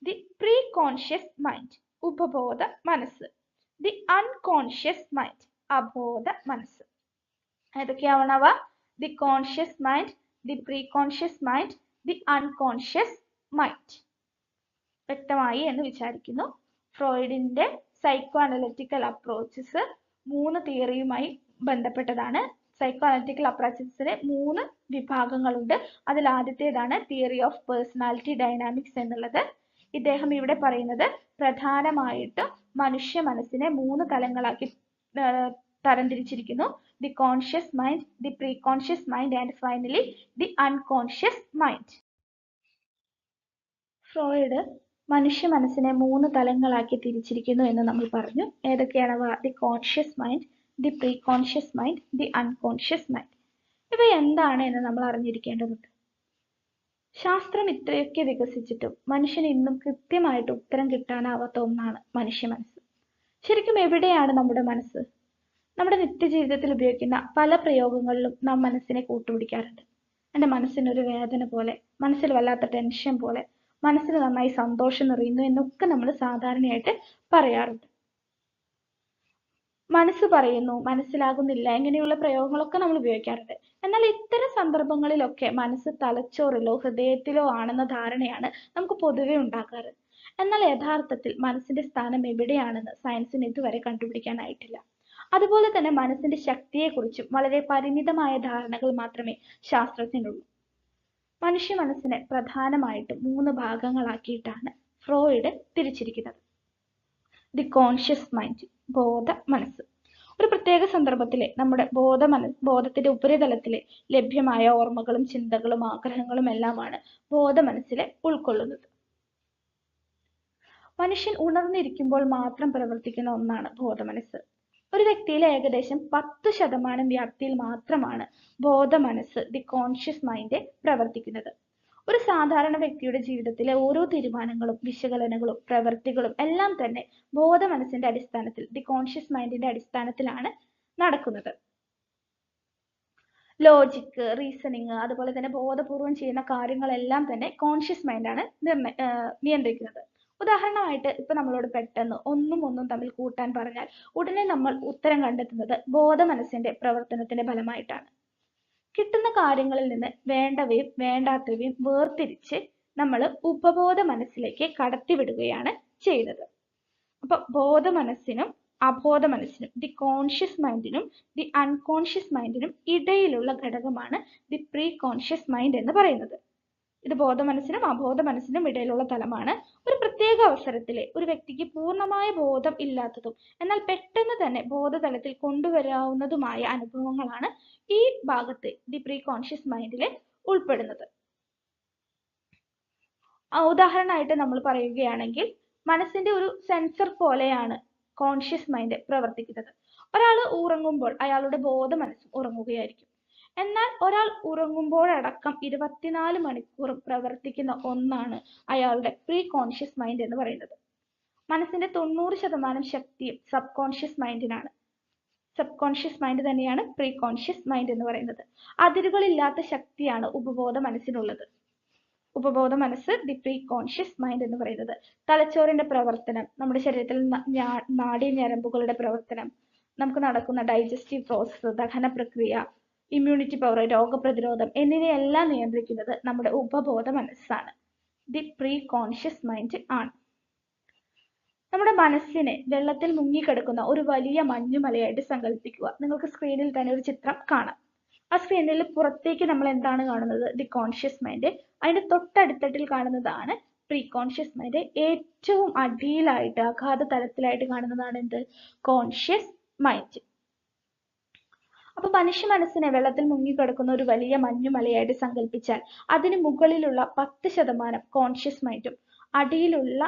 [SPEAKER 2] ദി പ്രീ കോൺഷ്യസ് മൈൻഡ്, ഉപബോധ മനസ്സ്. ദി അൺകോൺഷ്യസ് മൈൻഡ്, അബോധ മനസ്സ്. ഏതൊക്കെയാവണവ? The conscious mind, the pre conscious mind, the unconscious mind. വ്യക്തമായി എന്ന് വിചാരിക്കുന്നു. ഫ്രോയിഡിന്റെ സൈക്കോ അനലറ്റിക്കൽ അപ്രോച്ചസ് 3 തിയറിയുമായി ബന്ധപ്പെട്ടതാണ്. സൈക്കോ അനലറ്റിക്കൽ അപ്രോച്ചസിന് 3 വിഭാഗങ്ങളുണ്ട്. അതിൽ ആദ്യത്തേതാണ് തിയറി ഓഫ് പേഴ്സണാലിറ്റി ഡൈനാമിക്സ് എന്നുള്ളത്. ഇദ്ദേഹം ഇവിടെ പറയുന്നത് പ്രധാനമായിട്ടും മനുഷ്യ മനസ്സിനെ 3 തലങ്ങളാക്കി തരംതിരിച്ചിരിക്കുന്നു. The conscious mind, the pre conscious mind and finally the unconscious mind. Freud മനുഷ്യ മനസ്സിനെ 3 തലങ്ങളാക്കി തിരിച്ചിരിക്കുന്നു എന്ന് നമ്മൾ പറഞ്ഞു. ഏതൊക്കെയാണവ? The conscious mind, the pre conscious mind, the unconscious mind. ഇവ എന്താണ് എന്ന് നമ്മൾ അറിഞ്ഞിരിക്കേണ്ടതുണ്ട്. ശാസ്ത്രം ഇത്രയൊക്കെ വികസിച്ചിട്ടും മനുഷ്യന് ഇന്നും കൃത്യമായിട്ട് ഉത്തരം കിട്ടാനാവാത്ത ഒന്നാണ് മനുഷ്യ മനസ്സ്. ശരിക്കും എവിടെയാണ് നമ്മുടെ മനസ്സ്? നമ്മുടെ നിത്യജീവിതത്തിൽ ഉപയോഗിക്കുന്ന പല പ്രയോഗങ്ങളിലും നാം മനസ്സിനെ കൂട്ടുപിടിക്കാറുണ്ട്. എൻ്റെ മനസ്സിനൊരു വേദന പോലെ, മനസ്സിൽ വല്ലാത്ത ടെൻഷൻ പോലെ, മനസ്സിന് നന്നായി സന്തോഷം നിറയുന്നു എന്നൊക്കെ നമ്മൾ സാധാരണയായിട്ട് പറയാറുണ്ട്. മനസ്സ് പറയുന്നു, മനസ്സിലാകുന്നില്ല, ഇങ്ങനെയുള്ള പ്രയോഗങ്ങളൊക്കെ നമ്മൾ ഉപയോഗിക്കാറുണ്ട്. എന്നാൽ ഇത്തരം സന്ദർഭങ്ങളിലൊക്കെ മനസ്സ് തലച്ചോറിലോ ഹൃദയത്തിലോ ആണെന്ന ധാരണയാണ് നമുക്ക് പൊതുവെ ഉണ്ടാകാറ്. എന്നാൽ യഥാർത്ഥത്തിൽ മനസ്സിന്റെ സ്ഥാനം എവിടെയാണെന്ന് സയൻസിന് ഇതുവരെ കണ്ടുപിടിക്കാനായിട്ടില്ല. അതുപോലെ തന്നെ മനസ്സിന്റെ ശക്തിയെക്കുറിച്ചും വളരെ പരിമിതമായ ധാരണകൾ മാത്രമേ ശാസ്ത്രത്തിനുള്ളൂ. മനുഷ്യ മനസ്സിനെ പ്രധാനമായിട്ടും 3 ഭാഗങ്ങളാക്കിയിട്ടാണ് ഫ്രോയിഡ് തിരിച്ചിരിക്കുന്നത്. ദി കോൺഷ്യസ് മൈൻഡ്, ബോധ മനസ്സ്. ഒരു പ്രത്യേക സന്ദർഭത്തിലെ നമ്മുടെ ബോധത്തിന്റെ ഉപരിതലത്തിലെ ലഭ്യമായ ഓർമ്മകളും ചിന്തകളും ആഗ്രഹങ്ങളും എല്ലാമാണ് ബോധ മനസ്സിലെ ഉൾക്കൊള്ളുന്നത്. മനുഷ്യൻ ഉണർന്നിരിക്കുമ്പോൾ മാത്രം പ്രവർത്തിക്കുന്ന ഒന്നാണ് ബോധമനസ്സ്. ഒരു വ്യക്തിയിലെ ഏകദേശം 10% വ്യാപ്തിയിൽ മാത്രമാണ് ബോധമനസ്സ്, ദി കോൺഷ്യസ് മൈൻഡ് പ്രവർത്തിക്കുന്നത്. ഒരു സാധാരണ വ്യക്തിയുടെ ജീവിതത്തിലെ ഓരോ തീരുമാനങ്ങളും വിശകലനങ്ങളും പ്രവൃത്തികളും എല്ലാം തന്നെ ബോധമനസ്സിന്റെ അടിസ്ഥാനത്തിൽ, ദി കോൺഷ്യസ് മൈൻഡിന്റെ അടിസ്ഥാനത്തിലാണ് നടക്കുന്നത്. ലോജിക്ക്, റീസണിങ്, അതുപോലെ തന്നെ ബോധപൂർവം ചെയ്യുന്ന കാര്യങ്ങളെല്ലാം തന്നെ കോൺഷ്യസ് മൈൻഡാണ് നിയന്ത്രിക്കുന്നത്. ഉദാഹരണമായിട്ട് ഇപ്പൊ നമ്മളോട് പെട്ടെന്ന് ഒന്നും ഒന്നും തമ്മിൽ കൂട്ടാൻ പറഞ്ഞാൽ ഉടനെ നമ്മൾ ഉത്തരം കണ്ടെത്തുന്നത് ബോധമനസ്സിന്റെ പ്രവർത്തനത്തിന്റെ ഫലമായിട്ടാണ്. കിട്ടുന്ന കാര്യങ്ങളിൽ നിന്ന് വേണ്ടവയും വേണ്ടാത്തവയും വേർതിരിച്ച് നമ്മൾ ഉപബോധ മനസ്സിലേക്ക് കടത്തിവിടുകയാണ് ചെയ്യുന്നത്. അപ്പൊ ബോധമനസ്സിനും അബോധ മനസ്സിനും, ദി കോൺഷ്യസ് മൈൻഡിനും ദി അൺകോൺഷ്യസ് മൈൻഡിനും ഇടയിലുള്ള ഘടകമാണ് ദി പ്രീ കോൺഷ്യസ് മൈൻഡ് എന്ന് പറയുന്നത്. ഇത് ബോധമനസ്സിനും അബോധ മനസ്സിനും ഇടയിലുള്ള തലമാണ്. ഒരു പ്രത്യേക അവസരത്തിലെ ഒരു വ്യക്തിക്ക് പൂർണ്ണമായ ബോധം ഇല്ലാത്തതും എന്നാൽ പെട്ടെന്ന് തന്നെ ബോധതലത്തിൽ കൊണ്ടുവരാവുന്നതുമായ അനുഭവങ്ങളാണ് ഈ ഭാഗത്ത് ദി പ്രീ കോൺഷ്യസ് മൈൻഡിൽ ഉൾപ്പെടുന്നത്. ഉദാഹരണമായിട്ട് നമ്മൾ പറയുകയാണെങ്കിൽ മനസ്സിന്റെ ഒരു സെൻസർ പോലെയാണ് കോൺഷ്യസ് മൈൻഡ് പ്രവർത്തിക്കുന്നത്. ഒരാൾ ഉറങ്ങുമ്പോൾ അയാളുടെ ബോധ മനസ്സും ഉറങ്ങുകയായിരിക്കും. എന്നാൽ ഒരാൾ ഉറങ്ങുമ്പോഴടക്കം 24 മണിക്കൂറും പ്രവർത്തിക്കുന്ന ഒന്നാണ് അയാളുടെ പ്രീ കോൺഷ്യസ് മൈൻഡ് എന്ന് പറയുന്നത്. മനസ്സിന്റെ 90% ശക്തിയും സബ് കോൺഷ്യസ് മൈൻഡിനാണ്. സബ് കോൺഷ്യസ് മൈൻഡ് തന്നെയാണ് പ്രീ കോൺഷ്യസ് മൈൻഡ് എന്ന് പറയുന്നത്. അതിരുകളില്ലാത്ത ശക്തിയാണ് ഉപബോധ മനസ്സിനുള്ളത്. ഉപബോധ മനസ്സ് ദി പ്രീ കോൺഷ്യസ് മൈൻഡ് എന്ന് പറയുന്നത്. തലച്ചോറിന്റെ പ്രവർത്തനം, നമ്മുടെ ശരീരത്തിൽ നാഡീഞരമ്പുകളുടെ പ്രവർത്തനം, നമുക്ക് നടക്കുന്ന ഡൈജസ്റ്റീവ് പ്രോസസ്സ്, ദഹന പ്രക്രിയ, ഇമ്മ്യൂണിറ്റി പവർ, രോഗപ്രതിരോധം എന്നിവയെല്ലാം നിയന്ത്രിക്കുന്നത് നമ്മുടെ ഉപബോധ മനസ്സാണ്. ദി പ്രീ കോൺഷ്യസ് മൈൻഡ് ആണ്. നമ്മുടെ മനസ്സിനെ വെള്ളത്തിൽ മുങ്ങിക്കിടക്കുന്ന ഒരു വലിയ മഞ്ഞുമലയായിട്ട് സങ്കല്പിക്കുക. നിങ്ങൾക്ക് സ്ക്രീനിൽ തന്നെ ഒരു ചിത്രം കാണാം. ആ സ്ക്രീനിൽ പുറത്തേക്ക് നമ്മൾ എന്താണ് കാണുന്നത്? The conscious mind. അതിന്റെ തൊട്ടടുത്തട്ടിൽ കാണുന്നതാണ് പ്രീ കോൺഷ്യസ് മൈൻഡ്. ഏറ്റവും അടിയിലായിട്ട് അഗാധ തലത്തിലായിട്ട് കാണുന്നതാണ് എന്ത്? Conscious mind. അപ്പൊ മനുഷ്യ മനസ്സിനെ വെള്ളത്തിൽ മുങ്ങിക്കിടക്കുന്ന ഒരു വലിയ മഞ്ഞുമലയായിട്ട് സങ്കല്പിച്ചാൽ അതിന് മുകളിലുള്ള 10% കോൺഷ്യസ് മൈൻഡും അടിയിലുള്ള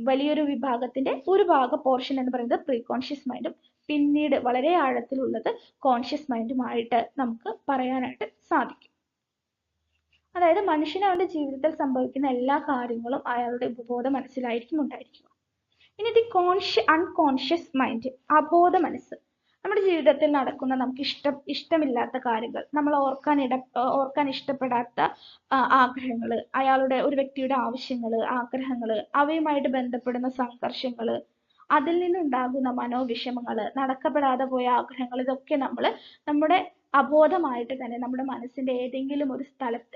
[SPEAKER 2] വലിയൊരു വിഭാഗത്തിന്റെ ഒരു പോർഷൻ എന്ന് പറയുന്നത് പ്രീ കോൺഷ്യസ് മൈൻഡും പിന്നീട് വളരെ ആഴത്തിലുള്ളത് കോൺഷ്യസ് മൈൻഡുമായിട്ട് നമുക്ക് പറയാനായിട്ട് സാധിക്കും. അതായത് മനുഷ്യന് അവന്റെ ജീവിതത്തിൽ സംഭവിക്കുന്ന എല്ലാ കാര്യങ്ങളും അയാളുടെ ഉപബോധ മനസ്സിലായിരിക്കും ഉണ്ടായിരിക്കുക. ഇനി ദി അൺകോൺഷ്യസ് മൈൻഡ്, അബോധ മനസ്സ്. നമ്മുടെ ജീവിതത്തിൽ നടക്കുന്ന നമുക്ക് ഇഷ്ടമില്ലാത്ത കാര്യങ്ങൾ, നമ്മൾ ഓർക്കാൻ ഇഷ്ടപ്പെടാത്ത ആഗ്രഹങ്ങൾ, ഒരു വ്യക്തിയുടെ ആവശ്യങ്ങൾ, ആഗ്രഹങ്ങൾ, അവയുമായിട്ട് ബന്ധപ്പെടുന്ന സംഘർഷങ്ങൾ, അതിൽ നിന്നുണ്ടാകുന്ന മനോവിഷമങ്ങൾ, നടക്കപ്പെടാതെ പോയ ആഗ്രഹങ്ങൾ, ഇതൊക്കെ നമ്മൾ നമ്മുടെ അബോധമായിട്ട് തന്നെ നമ്മുടെ മനസ്സിന്റെ ഏതെങ്കിലും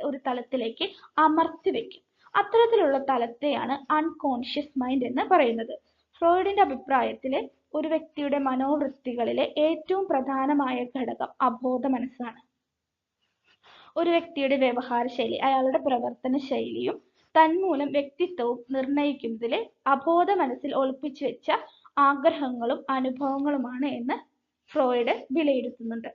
[SPEAKER 2] ഒരു തലത്തിലേക്ക് അമർത്തി വെക്കും. അത്തരത്തിലുള്ള തലത്തെയാണ് അൺകോൺഷ്യസ് മൈൻഡ് എന്ന് പറയുന്നത്. ഫ്രോയിഡിന്റെ അഭിപ്രായത്തിൽ ഒരു വ്യക്തിയുടെ മനോവൃത്തികളിലെ ഏറ്റവും പ്രധാനമായ ഘടകം അബോധ മനസ്സാണ്. ഒരു വ്യക്തിയുടെ വ്യവഹാര ശൈലി, അയാളുടെ പ്രവർത്തന ശൈലിയും തന്മൂലം വ്യക്തിത്വവും നിർണയിക്കുന്നതിൽ അബോധ മനസ്സിൽ ഒളിപ്പിച്ചു വെച്ച ആഗ്രഹങ്ങളും അനുഭവങ്ങളുമാണ് എന്ന് ഫ്രോയിഡ് വിലയിരുത്തുന്നുണ്ട്.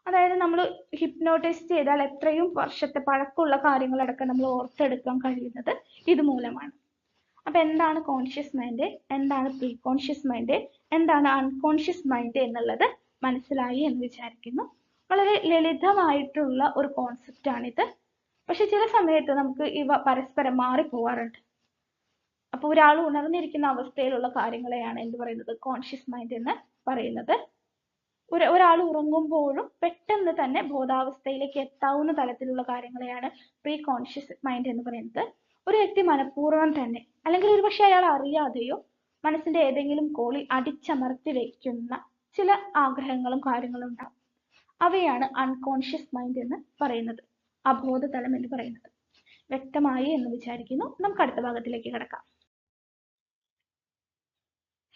[SPEAKER 2] അതായത് നമ്മൾ ഹിപ്നോട്ടൈസ് ചെയ്താൽ എത്രയും വർഷത്തെ പഴക്കമുള്ള കാര്യങ്ങളടക്കം നമ്മൾ ഓർത്തെടുക്കാൻ കഴിയുന്നത് ഇതുമൂലമാണ്. അപ്പൊ എന്താണ് കോൺഷ്യസ് മൈൻഡ്, എന്താണ് പ്രീ കോൺഷ്യസ് മൈൻഡ്, എന്താണ് അൺകോൺഷ്യസ് മൈൻഡ് എന്നുള്ളത് മനസ്സിലായി എന്ന് വിചാരിക്കുന്നു. വളരെ ലളിതമായിട്ടുള്ള ഒരു കോൺസെപ്റ്റ് ആണിത്. പക്ഷെ ചില സമയത്ത് നമുക്ക് ഇവ പരസ്പരം മാറിപ്പോവാറുണ്ട്. അപ്പൊ ഒരാൾ ഉണർന്നിരിക്കുന്ന അവസ്ഥയിലുള്ള കാര്യങ്ങളെയാണ് എന്ത് പറയുന്നത്? കോൺഷ്യസ് മൈൻഡ് എന്ന് പറയുന്നത്. ഒരാൾ ഉറങ്ങുമ്പോഴും പെട്ടെന്ന് തന്നെ ബോധാവസ്ഥയിലേക്ക് എത്താവുന്ന തലത്തിലുള്ള കാര്യങ്ങളെയാണ് പ്രീ കോൺഷ്യസ് മൈൻഡ് എന്ന് പറയുന്നത്. ഒരു വ്യക്തി മനഃപൂർവ്വം തന്നെ അല്ലെങ്കിൽ ഒരുപക്ഷെ അയാൾ അറിയാതെയോ മനസ്സിന്റെ ഏതെങ്കിലും കോളിൽ അടിച്ചമർത്തി വെക്കുന്ന ചില ആഗ്രഹങ്ങളും കാര്യങ്ങളും ഉണ്ടാവും. അവയാണ് അൺകോൺഷ്യസ് മൈൻഡ് എന്ന് പറയുന്നത്, അബോധതലം എന്ന് പറയുന്നത്. വ്യക്തമായി എന്ന് വിചാരിക്കുന്നു. നമുക്ക് അടുത്ത ഭാഗത്തിലേക്ക് കിടക്കാം.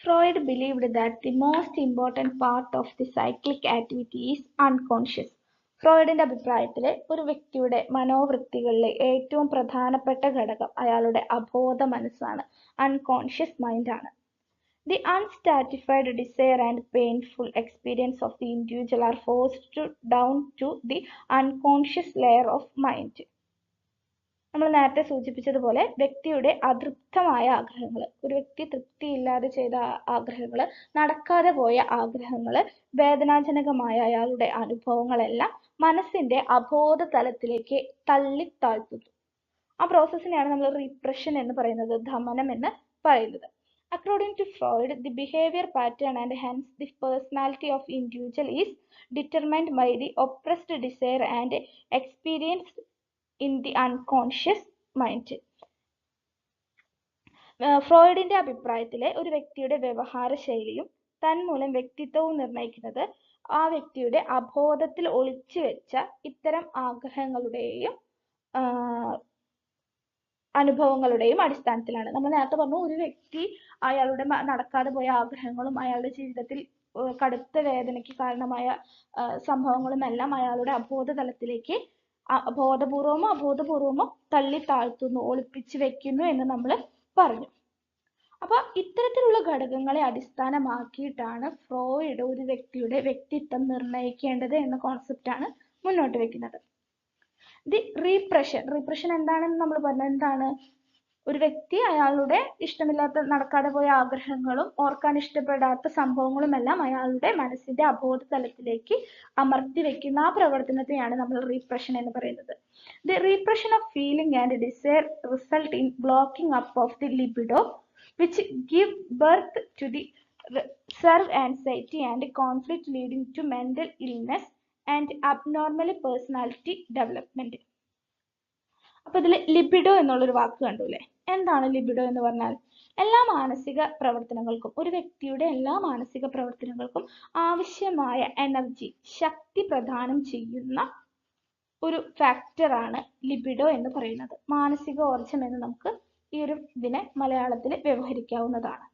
[SPEAKER 2] Freud believed that the most important part of the cyclic activity is unconscious. ഫ്രോയിഡിന്റെ അഭിപ്രായത്തിൽ ഒരു വ്യക്തിയുടെ മനോവൃത്തികളിലെ ഏറ്റവും പ്രധാനപ്പെട്ട ഘടകം അയാളുടെ അബോധ മനസ്സാണ്, അൺകോൺഷ്യസ് മൈൻഡ് ആണ്. The unsatisfied desire and painful experience of the individual are forced down to the unconscious layer of mind. നമ്മൾ നേരത്തെ സൂചിപ്പിച്ചതുപോലെ വ്യക്തിയുടെ അതൃപ്തമായ ആഗ്രഹങ്ങൾ, ഒരു വ്യക്തി തൃപ്തിയില്ലാതെ ചെയ്ത ആഗ്രഹങ്ങൾ, നടക്കാതെ പോയ ആഗ്രഹങ്ങൾ, വേദനാജനകമായ അയാളുടെ അനുഭവങ്ങളെല്ലാം മനസ്സിന്റെ അബോധ തലത്തിലേക്ക് തള്ളിത്താഴ്ത്തുന്നു. ആ പ്രോസസ്സിനെയാണ് നമ്മൾ റീപ്രഷൻ എന്ന് പറയുന്നത്, ദമനം എന്ന് പറയുന്നത്. According to Freud, the behavior pattern and hence the personality of individual is determined by the oppressed desire and experienced in the unconscious mind. ഫ്രോയിഡിന്റെ അഭിപ്രായത്തിലെ ഒരു വ്യക്തിയുടെ വ്യവഹാര ശൈലിയും തന്മൂലം വ്യക്തിത്വവും നിർണ്ണയിക്കുന്നത് ആ വ്യക്തിയുടെ അബോധത്തിൽ ഒളിച്ചു വെച്ച ഇത്തരം ആഗ്രഹങ്ങളുടെയും അനുഭവങ്ങളുടെയും അടിസ്ഥാനത്തിലാണ്. നമ്മൾ നേരത്തെ പറഞ്ഞു, ഒരു വ്യക്തി അയാളുടെ നടക്കാതെ പോയ ആഗ്രഹങ്ങളും അയാളുടെ ജീവിതത്തിൽ കടുത്ത വേദനയ്ക്ക് കാരണമായ സംഭവങ്ങളും എല്ലാം അയാളുടെ അബോധ തലത്തിലേക്ക് ബോധപൂർവമോ അബോധപൂർവമോ തള്ളി താഴ്ത്തുന്നു, ഒളിപ്പിച്ചു വെക്കുന്നു എന്ന് നമ്മൾ പറഞ്ഞു. അപ്പൊ ഇത്തരത്തിലുള്ള ഘടകങ്ങളെ അടിസ്ഥാനമാക്കിയിട്ടാണ് ഫ്രോയിഡ് ഒരു വ്യക്തിയുടെ വ്യക്തിത്വം നിർണ്ണയിക്കേണ്ടത് എന്ന കോൺസെപ്റ്റ് ആണ് മുന്നോട്ട് വെക്കുന്നത്. റീപ്രഷൻ എന്താണെന്ന് നമ്മൾ പറഞ്ഞത് എന്താണ്? ഒരു വ്യക്തി അയാളുടെ ഇഷ്ടമില്ലാത്ത നടക്കാതെ പോയ ആഗ്രഹങ്ങളും ഓർക്കാൻ ഇഷ്ടപ്പെടാത്ത സംഭവങ്ങളും എല്ലാം അയാളുടെ മനസ്സിന്റെ അബോധ തലത്തിലേക്ക് അമർത്തി വെക്കുന്ന ആ പ്രവർത്തനത്തെയാണ് നമ്മൾ റീപ്രഷൻ എന്ന് പറയുന്നത്. The repression of feeling and desire result in blocking up of the libido which give birth to the reserve anxiety and conflict leading to mental illness and abnormal personality development. അപ്പൊ ഇതിൽ libido എന്നുള്ളൊരു വാക്ക് കണ്ടുല്ലേ? എന്താണ് libido എന്ന് പറഞ്ഞാൽ? എല്ലാ മാനസിക പ്രവർത്തനങ്ങൾക്കും, ഒരു വ്യക്തിയുടെ എല്ലാ മാനസിക പ്രവർത്തനങ്ങൾക്കും ആവശ്യമായ എനർജി, ശക്തി പ്രദാനം ചെയ്യുന്ന ഒരു ഫാക്ടറാണ് ലിബിഡോ എന്ന് പറയുന്നത്. മാനസിക ഊർജം എന്ന് നമുക്ക് ഈ ഒരു ഇതിനെ മലയാളത്തിൽ വ്യവഹരിക്കാവുന്നതാണ്.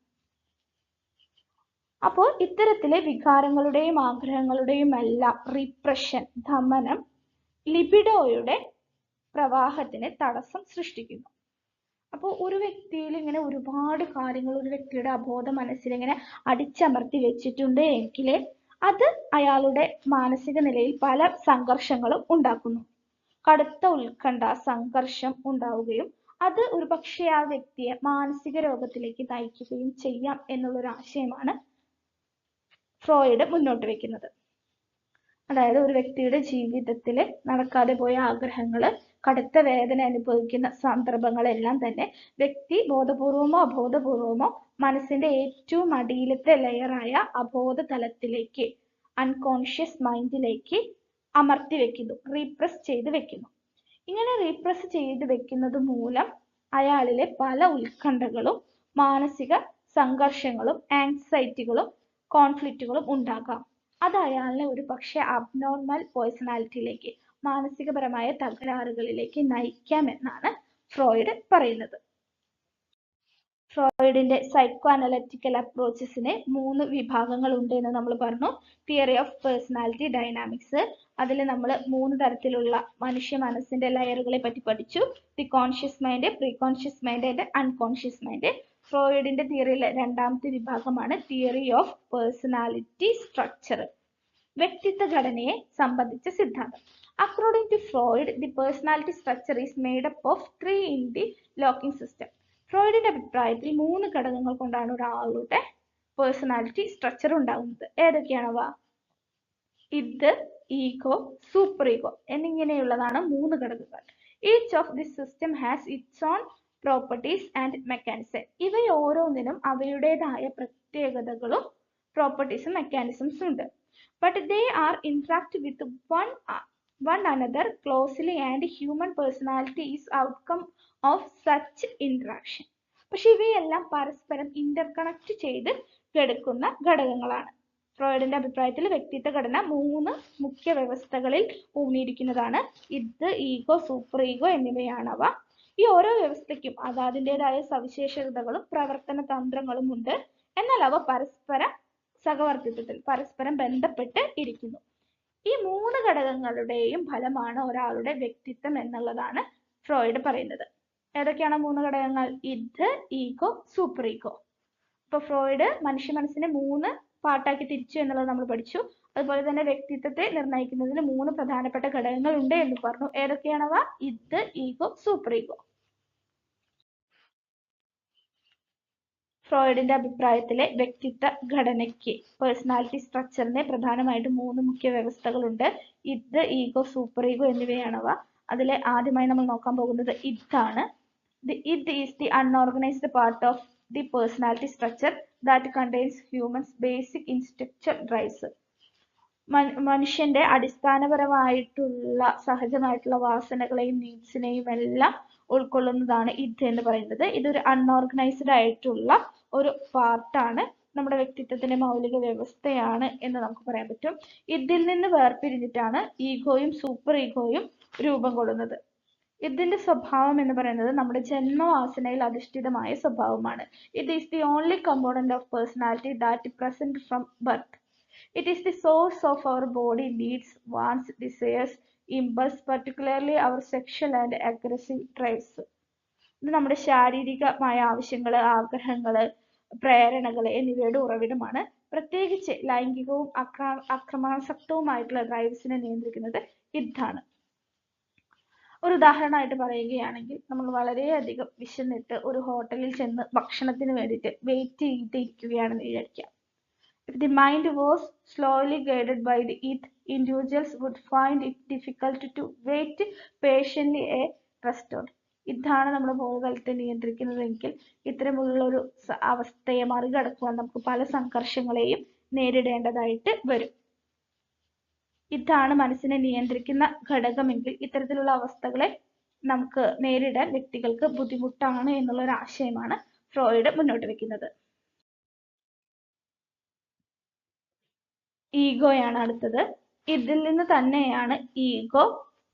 [SPEAKER 2] അപ്പോൾ ഇത്തരത്തിലെ വികാരങ്ങളുടെയും ആഗ്രഹങ്ങളുടെയും എല്ലാം റീപ്രഷൻ, ദമനം ലിബിഡോയുടെ പ്രവാഹത്തിന് തടസ്സം സൃഷ്ടിക്കുന്നു. അപ്പോൾ ഒരു വ്യക്തിയിൽ ഇങ്ങനെ ഒരുപാട് കാര്യങ്ങൾ ഒരു വ്യക്തിയുടെ അബോധ മനസ്സിൽ ഇങ്ങനെ അടിച്ചമർത്തി വെച്ചിട്ടുണ്ട് എങ്കിൽ അത് അയാളുടെ മാനസിക നിലയിൽ പല സംഘർഷങ്ങളും ഉണ്ടാക്കുന്നു. കടുത്ത ഉത്കണ്ഠ, സംഘർഷം ഉണ്ടാവുകയും അത് ഒരു പക്ഷേ ആ വ്യക്തിയെ മാനസിക രോഗത്തിലേക്ക് നയിക്കുകയും ചെയ്യാം എന്നുള്ളൊരു ആശയമാണ് ഫ്രോയിഡ് മുന്നോട്ട് വെക്കുന്നത്. അതായത് ഒരു വ്യക്തിയുടെ ജീവിതത്തിൽ നടക്കാതെ പോയ ആഗ്രഹങ്ങൾ, കടുത്ത വേദന അനുഭവിക്കുന്ന സന്ദർഭങ്ങളെല്ലാം തന്നെ വ്യക്തി ബോധപൂർവമോ അബോധപൂർവമോ മനസ്സിന്റെ ഏറ്റവും അടിയിലത്തെ ലെയറായ അബോധ തലത്തിലേക്ക്, അൺകോൺഷ്യസ് മൈൻഡിലേക്ക് അമർത്തി വെക്കുന്നു, റീപ്രസ് ചെയ്ത് വെക്കുന്നു. ഇങ്ങനെ റീപ്രസ് ചെയ്ത് വെക്കുന്നത് മൂലം അയാളിലെ പല ഉത്കണ്ഠകളും മാനസിക സംഘർഷങ്ങളും ആങ്സൈറ്റികളും കോൺഫ്ലിക്റ്റുകളും ഉണ്ടാകാം. അത് അയാളിനെ ഒരു പക്ഷെ അബ്നോർമൽ പേഴ്സണാലിറ്റിയിലേക്ക്, മാനസികപരമായ തകരാറുകളിലേക്ക് നയിക്കാമെന്നാണ് ഫ്രോയിഡ് പറയുന്നത്. ഫ്രോയിഡിന്റെ സൈക്കോ അനലറ്റിക്കൽ അപ്രോച്ചസിന് 3 വിഭാഗങ്ങൾ ഉണ്ട് എന്ന് നമ്മൾ പറഞ്ഞു. തിയറി ഓഫ് പേഴ്സണാലിറ്റി ഡൈനാമിക്സ്, അതിൽ നമ്മൾ 3 തരത്തിലുള്ള മനുഷ്യ മനസ്സിന്റെ ലെയറുകളെ പറ്റി പഠിച്ചു. The conscious mind, pre conscious mind and unconscious mind. ഫ്രോയിഡിന്റെ തിയറിയിലെ രണ്ടാമത്തെ വിഭാഗമാണ് തിയറി ഓഫ് പേഴ്സണാലിറ്റി സ്ട്രക്ചർ, വ്യക്തിത്വ ഘടനയെ സംബന്ധിച്ച സിദ്ധാന്തം. According to Freud, the personality structure is made up of 3 interlocking system. ഫ്രോയിഡിന്റെ അഭിപ്രായത്തിൽ 3 ഘടകങ്ങൾ കൊണ്ടാണ് ഒരാളുടെ പേഴ്സണാലിറ്റി സ്ട്രക്ചർ ഉണ്ടാകുന്നത്. ഏതൊക്കെയാണവ? ഇത്, ഈഗോ, സൂപ്പർ ഈഗോ എന്നിങ്ങനെയുള്ളതാണ് 3 ഘടകങ്ങൾ. Each of this system has it's on properties and mechanism. ഇവയിൽ ഓരോന്നിനും അവയുടേതായ പ്രത്യേകതകളും പ്രോപ്പർട്ടീസും മെക്കാനിസംസും ഉണ്ട്. But they are interact with one another closely and human personality is outcome of such interaction. പക്ഷെ ഇവയെല്ലാം പരസ്പരം ഇന്റർകണക്ട് ചെയ്ത് കിടക്കുന്ന ഘടകങ്ങളാണ്. ഫ്രോയിഡിന്റെ അഭിപ്രായത്തിൽ വ്യക്തിത്വ ഘടന 3 മുഖ്യ വ്യവസ്ഥകളിൽ ഊന്നിയിരിക്കുന്നതാണ്. ഇത്, ഈഗോ, സൂപ്പർ ഈഗോ എന്നിവയാണവ. ഈ ഓരോ വ്യവസ്ഥയ്ക്കും അതിൻ്റെതായ സവിശേഷതകളും പ്രവർത്തന തന്ത്രങ്ങളും ഉണ്ട്. എന്നാൽ അവ പരസ്പര സഹവർത്തിത്വത്തിൽ പരസ്പരം ബന്ധപ്പെട്ട് ഇരിക്കുന്നു. ഈ 3 ഘടകങ്ങളുടെയും ഫലമാണ് ഒരാളുടെ വ്യക്തിത്വം എന്നുള്ളതാണ് ഫ്രോയിഡ് പറയുന്നത്. ഏതൊക്കെയാണ് 3 ഘടകങ്ങൾ? ഇത്, ഈഗോ, സൂപ്പർ ഈഗോ. ഇപ്പൊ ഫ്രോയിഡ് മനുഷ്യ മനസ്സിനെ 3 പാർട്ടാക്കി തിരിച്ചു എന്നുള്ളത് നമ്മൾ പഠിച്ചു. അതുപോലെ തന്നെ വ്യക്തിത്വത്തെ നിർണ്ണയിക്കുന്നതിന് 3 പ്രധാനപ്പെട്ട ഘടകങ്ങൾ ഉണ്ട് എന്ന് പറഞ്ഞു. ഏതൊക്കെയാണവ? ഇത്, ഈഗോ, സൂപ്പർ ഈഗോ. ഫ്രോയിഡിന്റെ അഭിപ്രായത്തിലെ വ്യക്തിത്വ ഘടനയ്ക്ക്, പേഴ്സണാലിറ്റി സ്ട്രക്ചറിന് പ്രധാനമായിട്ടും 3 മുഖ്യ വ്യവസ്ഥകളുണ്ട്. ഇത്, ഈഗോ, സൂപ്പർ ഈഗോ എന്നിവയാണവ. അതിൽ ആദ്യമായി നമ്മൾ നോക്കാൻ പോകുന്നത് ഇതാണ്. The id is the unorganized part of the personality structure that contains humans' basic instinctual drives. മനുഷ്യന്റെ അടിസ്ഥാനപരമായിട്ടുള്ള സഹജമായിട്ടുള്ള വാസനകളെയും നീഡ്സിനെയും എല്ലാം ഉൾക്കൊള്ളുന്നതാണ് id എന്ന് പറയുന്നത്. ഇതൊരു അൺഓർഗനൈസ്ഡ് ആയിട്ടുള്ള ഒരു പാർട്ടാണ്, നമ്മുടെ വ്യക്തിത്വത്തിന്റെ മൗലിക വ്യവസ്ഥയാണ് എന്ന് നമുക്ക് പറയാൻ പറ്റും. ഇതിൽ നിന്ന് വേർപിരിഞ്ഞിട്ടാണ് ഈഗോയും സൂപ്പർ ഈഗോയും രൂപം കൊള്ളുന്നത്. ഇതിന്റെ സ്വഭാവം എന്ന് പറയുന്നത് നമ്മുടെ ജന്മവാസനയിൽ അധിഷ്ഠിതമായ സ്വഭാവമാണ്. It is the only component of personality that present from birth. It is the source of our body needs, wants, desires, impulse, particularly our sexual and aggressive drives. ഇത് നമ്മുടെ ശാരീരികമായ ആവശ്യങ്ങള്, ആഗ്രഹങ്ങള്, പ്രേരണകള് എന്നിവയുടെ ഉറവിടമാണ്. പ്രത്യേകിച്ച് ലൈംഗികവും അക്രമാസക്തവുമായിട്ടുള്ള ഡ്രൈവ്സിനെ നിയന്ത്രിക്കുന്നത് ഇതാണ്. ഒരു ഉദാഹരണമായിട്ട് പറയുകയാണെങ്കിൽ, നമ്മൾ വളരെയധികം വിശന്നിട്ട് ഒരു ഹോട്ടലിൽ ചെന്ന് ഭക്ഷണത്തിന് വേണ്ടിയിട്ട് വെയിറ്റ് ചെയ്തിരിക്കുകയാണെന്ന് വിചാരിക്കാം. If the mind was slowly guided by the id, individuals would find it difficult to wait patiently a restaurant. ഇതാണ് നമ്മുടെ ബോധതലത്തെ നിയന്ത്രിക്കുന്നതെങ്കിൽ ഇത്തരമുള്ള ഒരു അവസ്ഥയെ മറികടക്കുവാൻ നമുക്ക് പല സംഘർഷങ്ങളെയും നേരിടേണ്ടതായിട്ട് വരും. ഇതാണ് മനസ്സിനെ നിയന്ത്രിക്കുന്ന ഘടകമെങ്കിൽ ഇത്തരത്തിലുള്ള അവസ്ഥകളെ നമുക്ക് നേരിടാൻ വ്യക്തികൾക്ക് ബുദ്ധിമുട്ടാണ് എന്നുള്ള ഒരു ആശയമാണ് ഫ്രോയിഡ് മുന്നോട്ട് വെക്കുന്നത്. ഈഗോയാണ് അടുത്തത്. ഇതിൽ നിന്ന് തന്നെയാണ് ego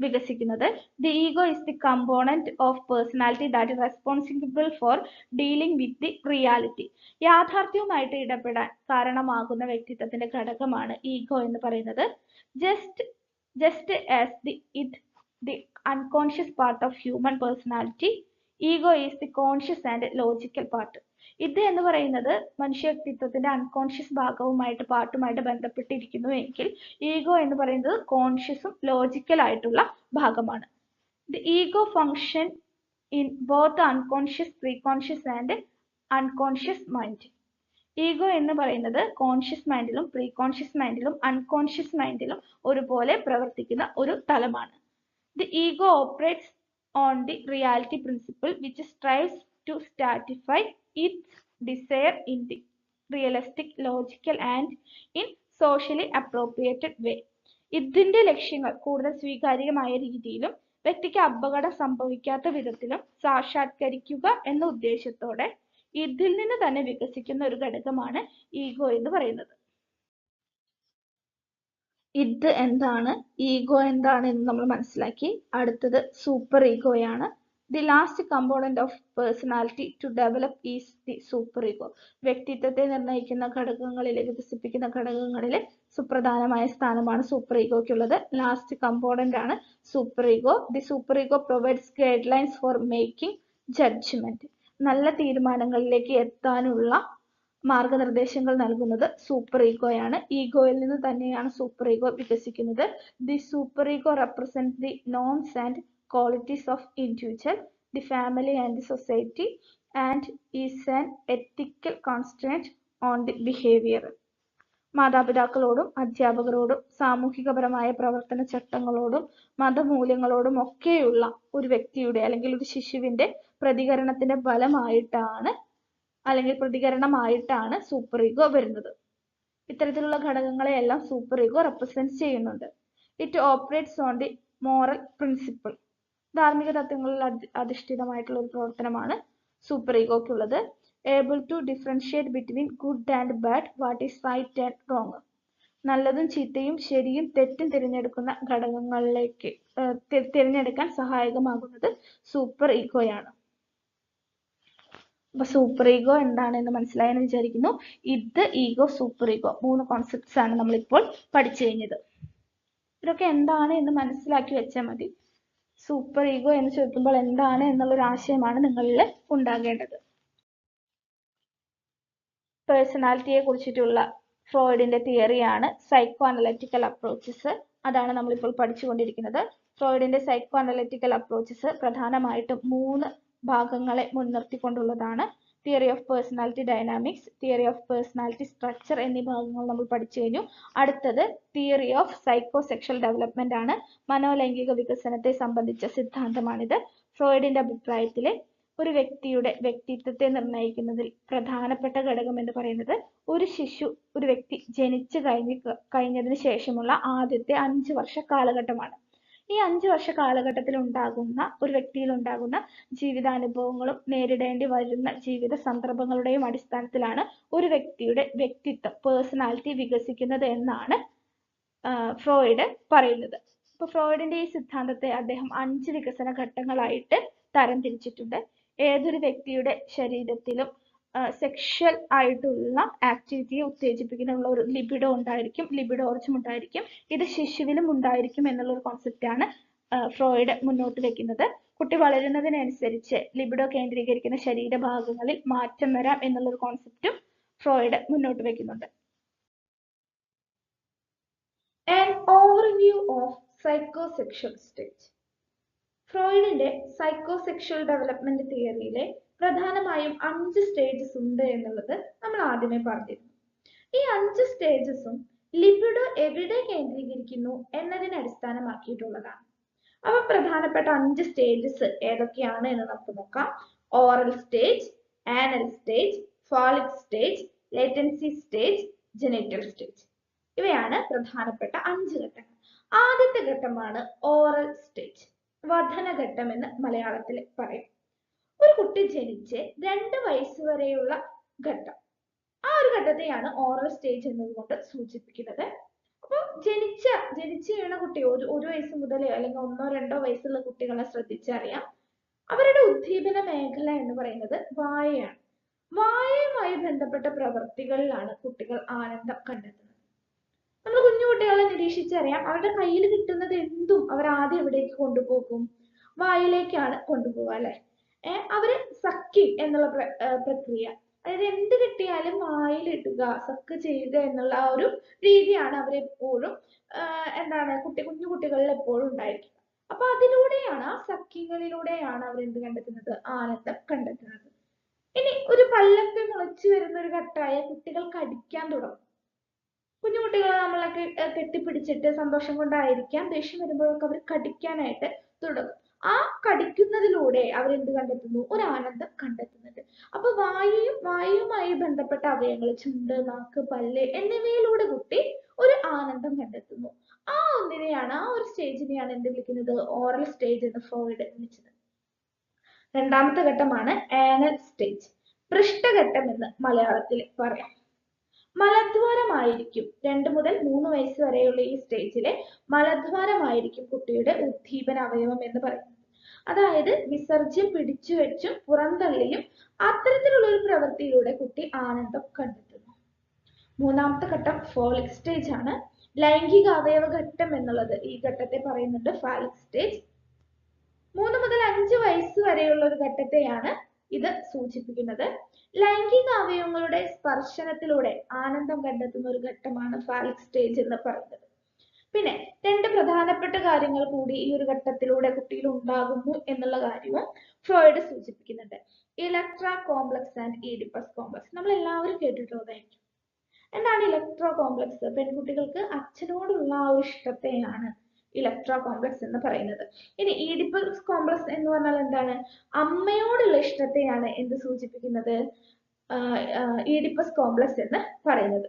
[SPEAKER 2] വികസിക്കുന്നത്. The ego is the component of personality that is responsible for dealing with the reality. യാഥാർത്ഥ്യവുമായിട്ട് ഇടപെടാൻ കാരണമാകുന്ന വ്യക്തിത്വത്തിന്റെ ഘടകമാണ് ഈഗോ എന്ന് പറയുന്നത്. Just as the unconscious part of human personality, ego is the conscious and logical part. ഇത് എന്ന് പറയുന്നത് മനുഷ്യ വ്യക്തിത്വത്തിന്റെ അൺകോൺഷ്യസ് ഭാഗവുമായിട്ട് പാർട്ടുമായിട്ട് ബന്ധപ്പെട്ടിരിക്കുന്നു എങ്കിൽ ഈഗോ എന്ന് പറയുന്നത് കോൺഷ്യസും ലോജിക്കൽ ആയിട്ടുള്ള ഭാഗമാണ്. The ego function in both the unconscious, preconscious and unconscious mind. Ego എന്ന് പറയുന്നത് കോൺഷ്യസ് മൈൻഡിലും പ്രീകോൺഷ്യസ് മൈൻഡിലും അൺകോൺഷ്യസ് മൈൻഡിലും ഒരുപോലെ പ്രവർത്തിക്കുന്ന ഒരു തലമാണ്. The ego operates on the reality principle which strives to satisfy its desire in the realistic, logical and in socially appropriated way. ഇതിന്റെ ലക്ഷ്യങ്ങൾ കൂടുതൽ സ്വീകാര്യമായ രീതിയിലും വ്യക്തിക്ക് അപകടം സംഭവിക്കാത്ത വിധത്തിലും സാക്ഷാത്കരിക്കുക എന്ന ഉദ്ദേശത്തോടെ ഇതിൽ നിന്ന് തന്നെ വികസിക്കുന്ന ഒരു ഘടകമാണ് ഈഗോ എന്ന് പറയുന്നത്. ഇത് എന്താണ്, ഈഗോ എന്താണ് എന്ന് നമ്മൾ മനസ്സിലാക്കി. അടുത്തത് super ഈഗോയാണ്. The last component of personality to develop is the super ego. വ്യക്തിത്വത്തെ നിർണ്ണയിക്കുന്ന ഘടകങ്ങളിൽ, വികസിപ്പിക്കുന്ന ഘടകങ്ങളിൽ സുപ്രധാനമായ സ്ഥാനമാണ് സൂപ്പർ ഈഗോയ്ക്കുള്ളത്. ലാസ്റ്റ് കമ്പോണന്റ് ആണ് super ego. The super ego provides guidelines for making judgement. നല്ല തീരുമാനങ്ങളിലേക്ക് എത്താനുള്ള മാർഗനിർദ്ദേശങ്ങൾ നൽകുന്നത് സൂപ്പർ ഈഗോയാണ്. ഈഗോയിൽ നിന്ന് തന്നെയാണ് സൂപ്പർ ഈഗോ വികസിക്കുന്നത്. The super ego represent the norms and qualities of individual, the family and the society, and is an ethical constraint on the behavior. മാതാപിതാക്കളോടും അധ്യാപകരോടും സാമൂഹികപരമായ പ്രവർത്തന ചട്ടങ്ങളോടും മതമൂല്യങ്ങളോടും ഒക്കെയുള്ള ഒരു വ്യക്തിയുടെ അല്ലെങ്കിൽ ഒരു ശിശുവിന്റെ പ്രതികരണത്തിന്റെ ഫലമായിട്ടാണ് അല്ലെങ്കിൽ പ്രതികരണമായിട്ടാണ് സൂപ്പർ ഈഗോ വരുന്നത്. ഇത്തരത്തിലുള്ള ഘടകങ്ങളെയെല്ലാം സൂപ്പർ ഈഗോ റെപ്രസെന്റ് ചെയ്യുന്നുണ്ട്. It operates on the moral principle. ധാർമ്മിക തത്വങ്ങളിൽ അധിഷ്ഠിതമായിട്ടുള്ള ഒരു പ്രവർത്തനമാണ് സൂപ്പർ ഈഗോയ്ക്കുള്ളത്. Able to differentiate between good and bad, what is right and wrong. നല്ലതും ചീത്തയും ശരിയും തെറ്റും തിരഞ്ഞെടുക്കുന്ന ഘടകങ്ങളിലേക്ക് തിരഞ്ഞെടുക്കാൻ സഹായകമാകുന്നത് സൂപ്പർ ഈഗോയാണ്. അപ്പൊ സൂപ്പർ ഈഗോ എന്താണെന്ന് മനസ്സിലായെന്ന് വിചാരിക്കുന്നു. ഇത്, ഈഗോ, സൂപ്പർ ഈഗോ 3 കോൺസെപ്റ്റ്സ് ആണ് നമ്മളിപ്പോൾ പഠിച്ചു കഴിഞ്ഞത്. ഇതൊക്കെ എന്താണ് എന്ന് മനസ്സിലാക്കി വെച്ചാൽ മതി. സൂപ്പർ ഈഗോ എന്ന് ചോദിക്കുമ്പോൾ എന്താണ് എന്നുള്ളൊരു ആശയമാണ് നിങ്ങളിൽ ഉണ്ടാകേണ്ടത്. പേഴ്സണാലിറ്റിയെ കുറിച്ചിട്ടുള്ള ഫ്രോയിഡിന്റെ തിയറിയാണ് സൈക്കോ അനലറ്റിക്കൽ അപ്രോച്ചസ്. അതാണ് നമ്മളിപ്പോൾ പഠിച്ചുകൊണ്ടിരിക്കുന്നത്. ഫ്രോയിഡിന്റെ സൈക്കോ അനലറ്റിക്കൽ അപ്രോച്ചസ് പ്രധാനമായിട്ടും 3 ഭാഗങ്ങളെ മുൻനിർത്തിക്കൊണ്ടുള്ളതാണ്. Theory of personality dynamics, theory of personality structure എന്നീ ഭാഗങ്ങൾ നമ്മൾ പഠിച്ചു കഴിഞ്ഞു. അടുത്തത് theory of psycho sexual development ആണ്. മനോലൈംഗിക വികസനത്തെ സംബന്ധിച്ച സിദ്ധാന്തമാണിത്. ഫ്രോയിഡിന്റെ അഭിപ്രായത്തിൽ ഒരു വ്യക്തിയുടെ വ്യക്തിത്വത്തെ നിർണ്ണയിക്കുന്നതിൽ പ്രധാനപ്പെട്ട ഘടകം എന്ന് പറയുന്നത് ഒരു വ്യക്തി ജനിച്ചു കഴിഞ്ഞതിന് ശേഷമുള്ള ആദ്യത്തെ 5 വർഷ കാലഘട്ടമാണ്. ഈ 5 വർഷ കാലഘട്ടത്തിൽ ഉണ്ടാകുന്ന ഒരു വ്യക്തിയിൽ ഉണ്ടാകുന്ന ജീവിതാനുഭവങ്ങളും നേരിടേണ്ടി വരുന്ന ജീവിത സന്ദർഭങ്ങളുടെയും അടിസ്ഥാനത്തിലാണ് ഒരു വ്യക്തിയുടെ വ്യക്തിത്വം പേഴ്സണാലിറ്റി വികസിക്കുന്നത് എന്നാണ് ഫ്രോയിഡ് പറയുന്നത്. അപ്പൊ ഫ്രോയിഡിന്റെ ഈ സിദ്ധാന്തത്തെ അദ്ദേഹം 5 വികസന ഘട്ടങ്ങളായിട്ട് തരംതിരിച്ചിട്ടുണ്ട്. ഏതൊരു വ്യക്തിയുടെ ശരീരത്തിലും സെക്ഷൽ ആയിട്ടുള്ള ആക്ടിവിറ്റിയെ ഉത്തേജിപ്പിക്കുന്ന ഒരു ലിബിഡോ ഉണ്ടായിരിക്കും, ലിബിഡോർജം ഉണ്ടായിരിക്കും. ഇത് ശിശുവിലും ഉണ്ടായിരിക്കും എന്നുള്ള ഒരു കോൺസെപ്റ്റാണ് ഫ്രോയിഡ് മുന്നോട്ട് വെക്കുന്നത്. കുട്ടി വളരുന്നതിനനുസരിച്ച് ലിബിഡോ കേന്ദ്രീകരിക്കുന്ന ശരീരഭാഗങ്ങളിൽ മാറ്റം വരാം എന്നുള്ള ഒരു കോൺസെപ്റ്റും ഫ്രോയിഡ് മുന്നോട്ട് വെക്കുന്നുണ്ട്. An overview of psychosexual stage. ഫ്രോയിഡിന്റെ സൈക്കോസെക്ഷൽ ഡെവലപ്മെന്റ് തിയറിയിലെ പ്രധാനമായും 5 സ്റ്റേജസ് ഉണ്ട് എന്നുള്ളത് നമ്മൾ ആദ്യമേ പറഞ്ഞിരുന്നു. ഈ 5 സ്റ്റേജസും ലിബിഡോ എവിടെ കേന്ദ്രീകരിക്കുന്നു എന്നതിനെ അടിസ്ഥാനമാക്കിയിട്ടുള്ളതാണ്. അവ പ്രധാനപ്പെട്ട 5 സ്റ്റേജസ് ഏതൊക്കെയാണ് എന്ന് നമുക്ക് നോക്കാം. Oral stage, anal stage, phallic stage, latency stage, genital stage. ഇവയാണ് പ്രധാനപ്പെട്ട 5 ഘട്ടങ്ങൾ. ആദ്യത്തെ ഘട്ടമാണ് ഓറൽ സ്റ്റേജ്, വധനഘട്ടം എന്ന് മലയാളത്തിൽ പറയും. ഒരു കുട്ടി ജനിച്ച് 2 വയസ്സ് വരെയുള്ള ഘട്ടം, ആ ഒരു ഘട്ടത്തെയാണ് ഓറൽ സ്റ്റേജ് എന്നതുകൊണ്ട് സൂചിപ്പിക്കുന്നത്. അപ്പൊ ജനിച്ച വീണ കുട്ടി ഒരു വയസ്സ് മുതൽ അല്ലെങ്കിൽ 1-2 വയസ്സുള്ള കുട്ടികളെ ശ്രദ്ധിച്ചറിയാം. അവരുടെ ഉദ്ദീപന മേഖല എന്ന് പറയുന്നത് വായയാണ്. വായയുമായി ബന്ധപ്പെട്ട പ്രവൃത്തികളിലാണ് കുട്ടികൾ ആനന്ദം കണ്ടെത്തുന്നത്. നമ്മൾ കുഞ്ഞു കുട്ടികളെ നിരീക്ഷിച്ചറിയാം, അവരുടെ കയ്യിൽ കിട്ടുന്നത് എന്തും അവർ ആദ്യം എവിടേക്ക് കൊണ്ടുപോകും? വായിലേക്കാണ് കൊണ്ടുപോകുക, അല്ലെ? അവര് സക്കിങ് എന്നുള്ള പ്രക്രിയ, അതായത് എന്ത് കിട്ടിയാലും വായിലിടുക, സക്ക് ചെയ്യുക എന്നുള്ള ആ ഒരു രീതിയാണ് അവരെപ്പോഴും കുഞ്ഞു കുട്ടികളിൽ എപ്പോഴും ഉണ്ടായിരിക്കുക. അപ്പൊ അതിലൂടെയാണ്, ആ സക്കിങ്ങളിലൂടെയാണ് അവർ എന്ത് കണ്ടെത്തുന്നത്? ആനന്ദം കണ്ടെത്തുന്നത്. ഇനി ഒരു പല്ലൊക്കെ മുളച്ചു വരുന്ന ഒരു ഘട്ടമായ കുട്ടികൾ കടിക്കാൻ തുടങ്ങും. കുഞ്ഞു കുട്ടികളെ നമ്മളൊക്കെ കെട്ടിപ്പിടിച്ചിട്ട് സന്തോഷം കൊണ്ടായിരിക്കാം ദേഷ്യം വരുമ്പോഴൊക്കെ അവർ കടിക്കാനായിട്ട് തുടങ്ങും. ആ കടിക്കുന്നതിലൂടെ അവരെന്ത് കണ്ടെത്തുന്നു? ഒരു ആനന്ദം കണ്ടെത്തുന്നുണ്ട്. അപ്പൊ വായുവുമായി ബന്ധപ്പെട്ട അവയവങ്ങൾ, ചുണ്ട്, നാക്ക്, പല്ല് എന്നിവയിലൂടെ കുട്ടി ഒരു ആനന്ദം കണ്ടെത്തുന്നു. ആ ഒരു സ്റ്റേജിനെയാണ് എന്ത് വിളിക്കുന്നത്? ഓറൽ സ്റ്റേജ് എന്ന് ഫ്രോയിഡ് വിളിച്ചത്. രണ്ടാമത്തെ ഘട്ടമാണ് ആനൽ സ്റ്റേജ്, പൃഷ്ഠഘട്ടം എന്ന് മലയാളത്തിൽ പറയാം. മലദ്വാരമായിരിക്കും 2 മുതൽ 3 വയസ്സ് വരെയുള്ള ഈ സ്റ്റേജിലെ മലദ്വാരമായിരിക്കും കുട്ടിയുടെ ഉദ്ദീപന അവയവം എന്ന് പറയുന്നത്. അതായത് വിസർജ്യം പിടിച്ചു വെച്ചും പുറന്തള്ളിയും അത്തരത്തിലുള്ള ഒരു പ്രവൃത്തിയിലൂടെ കുട്ടി ആനന്ദം കണ്ടെത്തുന്നു. മൂന്നാമത്തെ ഘട്ടം ഫോളിക് സ്റ്റേജ് ആണ്. ലൈംഗിക അവയവ ഘട്ടം എന്നുള്ളത് ഈ ഘട്ടത്തെ പറയുന്നുണ്ട്, ഫാലിക് സ്റ്റേജ്. 3 മുതൽ 5 വയസ്സ് വരെയുള്ള ഒരു ഘട്ടത്തെയാണ് ഇത് സൂചിപ്പിക്കുന്നത്. ലൈംഗിക അവയവങ്ങളുടെ സ്പർശനത്തിലൂടെ ആനന്ദം കണ്ടെത്തുന്ന ഒരു ഘട്ടമാണ് ഫാലിക് സ്റ്റേജ് എന്ന് പറയുന്നത്. പിന്നെ 2 പ്രധാനപ്പെട്ട കാര്യങ്ങൾ കൂടി ഈ ഒരു ഘട്ടത്തിലൂടെ കുട്ടിയിൽ ഉണ്ടാകുന്നു എന്നുള്ള കാര്യവും ഫ്രോയിഡ് സൂചിപ്പിക്കുന്നുണ്ട്. ഇലക്ട്രാ കോംപ്ലക്സ് ആൻഡ് ഈഡിപ്പസ് കോംപ്ലക്സ് നമ്മൾ എല്ലാവരും കേട്ടിട്ടുള്ളതായിരിക്കും. എന്താണ് ഇലക്ട്രോ കോംപ്ലക്സ്? പെൺകുട്ടികൾക്ക് അച്ഛനോടുള്ള ആ ഒരു ഇഷ്ടത്തെയാണ് ഇലക്ട്രോ കോംപ്ലക്സ് എന്ന് പറയുന്നത്. ഇനി ഈഡിപ്പസ് കോംപ്ലക്സ് എന്ന് പറഞ്ഞാൽ എന്താണ്? അമ്മയോടുള്ള ഇഷ്ടത്തെയാണ് എന്ത് സൂചിപ്പിക്കുന്നത്? ഈഡിപ്പസ് കോംപ്ലക്സ് എന്ന് പറയുന്നത്.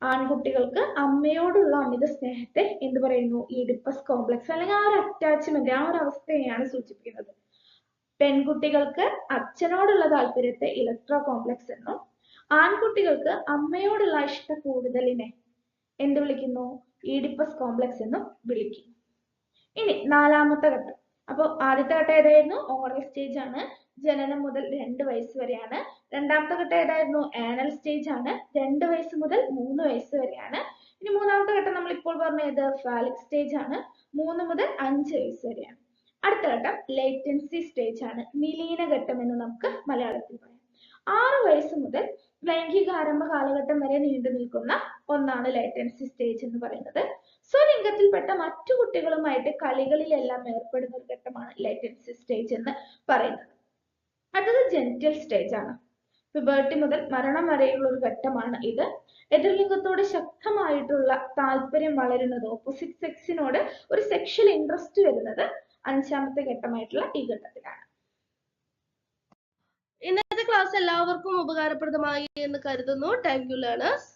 [SPEAKER 2] ആൺകുട്ടികൾക്ക് അമ്മയോടുള്ള അമിത സ്നേഹത്തെ എന്ത് പറയുന്നു? ഈഡിപ്പസ് കോംപ്ലക്സ്, അല്ലെങ്കിൽ ആ ഒരു അറ്റാച്ച്മെന്റ്, ആ ഒരു അവസ്ഥയെയാണ് സൂചിപ്പിക്കുന്നത്. പെൺകുട്ടികൾക്ക് അച്ഛനോടുള്ള താല്പര്യത്തെ ഇലക്ട്രോ കോംപ്ലക്സ് എന്നും ആൺകുട്ടികൾക്ക് അമ്മയോടുള്ള ഇഷ്ട കൂടുതലിനെ എന്ത് വിളിക്കുന്നു? ഈഡിപ്പസ് കോംപ്ലക്സ് എന്നും വിളിക്കുന്നു. ഇനി 4ാമത്തെ ഘട്ടം. അപ്പോൾ ആദ്യത്തെ ഘട്ടം ഏതായിരുന്നു? ഓറൽ സ്റ്റേജ് ആണ്, ജനനം മുതൽ 2 വയസ്സ് വരെയാണ്. 2ാമത്തെ ഘട്ടം ഏതായിരുന്നു? ആനൽ സ്റ്റേജ് ആണ്, 2 വയസ്സ് മുതൽ 3 വയസ്സ് വരെയാണ്. ഇനി 3ാമത്തെ ഘട്ടം നമ്മൾ ഇപ്പോൾ പറഞ്ഞത് ഫാലിക് സ്റ്റേജ് ആണ്, 3 മുതൽ 5 വയസ്സ് വരെയാണ്. അടുത്ത ഘട്ടം ലേറ്റൻസി സ്റ്റേജ് ആണ്, നിലീന ഘട്ടം എന്ന് നമുക്ക് മലയാളത്തിൽ പറയാം. 6 വയസ്സ് മുതൽ ലൈംഗികാരംഭ കാലഘട്ടം വരെ നീണ്ടു നിൽക്കുന്ന ഒന്നാണ് ലേറ്റൻസി സ്റ്റേജ് എന്ന് പറയുന്നത്. സ്വലിംഗത്തിൽപ്പെട്ട മറ്റു കുട്ടികളുമായിട്ട് കളികളിലെല്ലാം ഏർപ്പെടുന്ന ഒരു ഘട്ടമാണ് ലേറ്റൻസി സ്റ്റേജ് എന്ന് പറയുന്നത്. അടുത്തത് ജെനിറ്റൽ സ്റ്റേജ് ആണ്. പ്യൂബർട്ടി മുതൽ മരണം വരെയുള്ള ഒരു ഘട്ടമാണ് ഇത്. എതിർലിംഗത്തോട് ശക്തമായിട്ടുള്ള താല്പര്യം വളരുന്നത്, ഓപ്പോസിറ്റ് സെക്സിനോട് ഒരു സെക്ഷൽ ഇൻട്രസ്റ്റ് വരുന്നത് 5ാമത്തെ ഘട്ടമായിട്ടുള്ള ഈ ഘട്ടത്തിലാണ്.
[SPEAKER 1] ഇന്നത്തെ ക്ലാസ് എല്ലാവർക്കും ഉപകാരപ്രദമായി എന്ന് കരുതുന്നു. Thank you learners.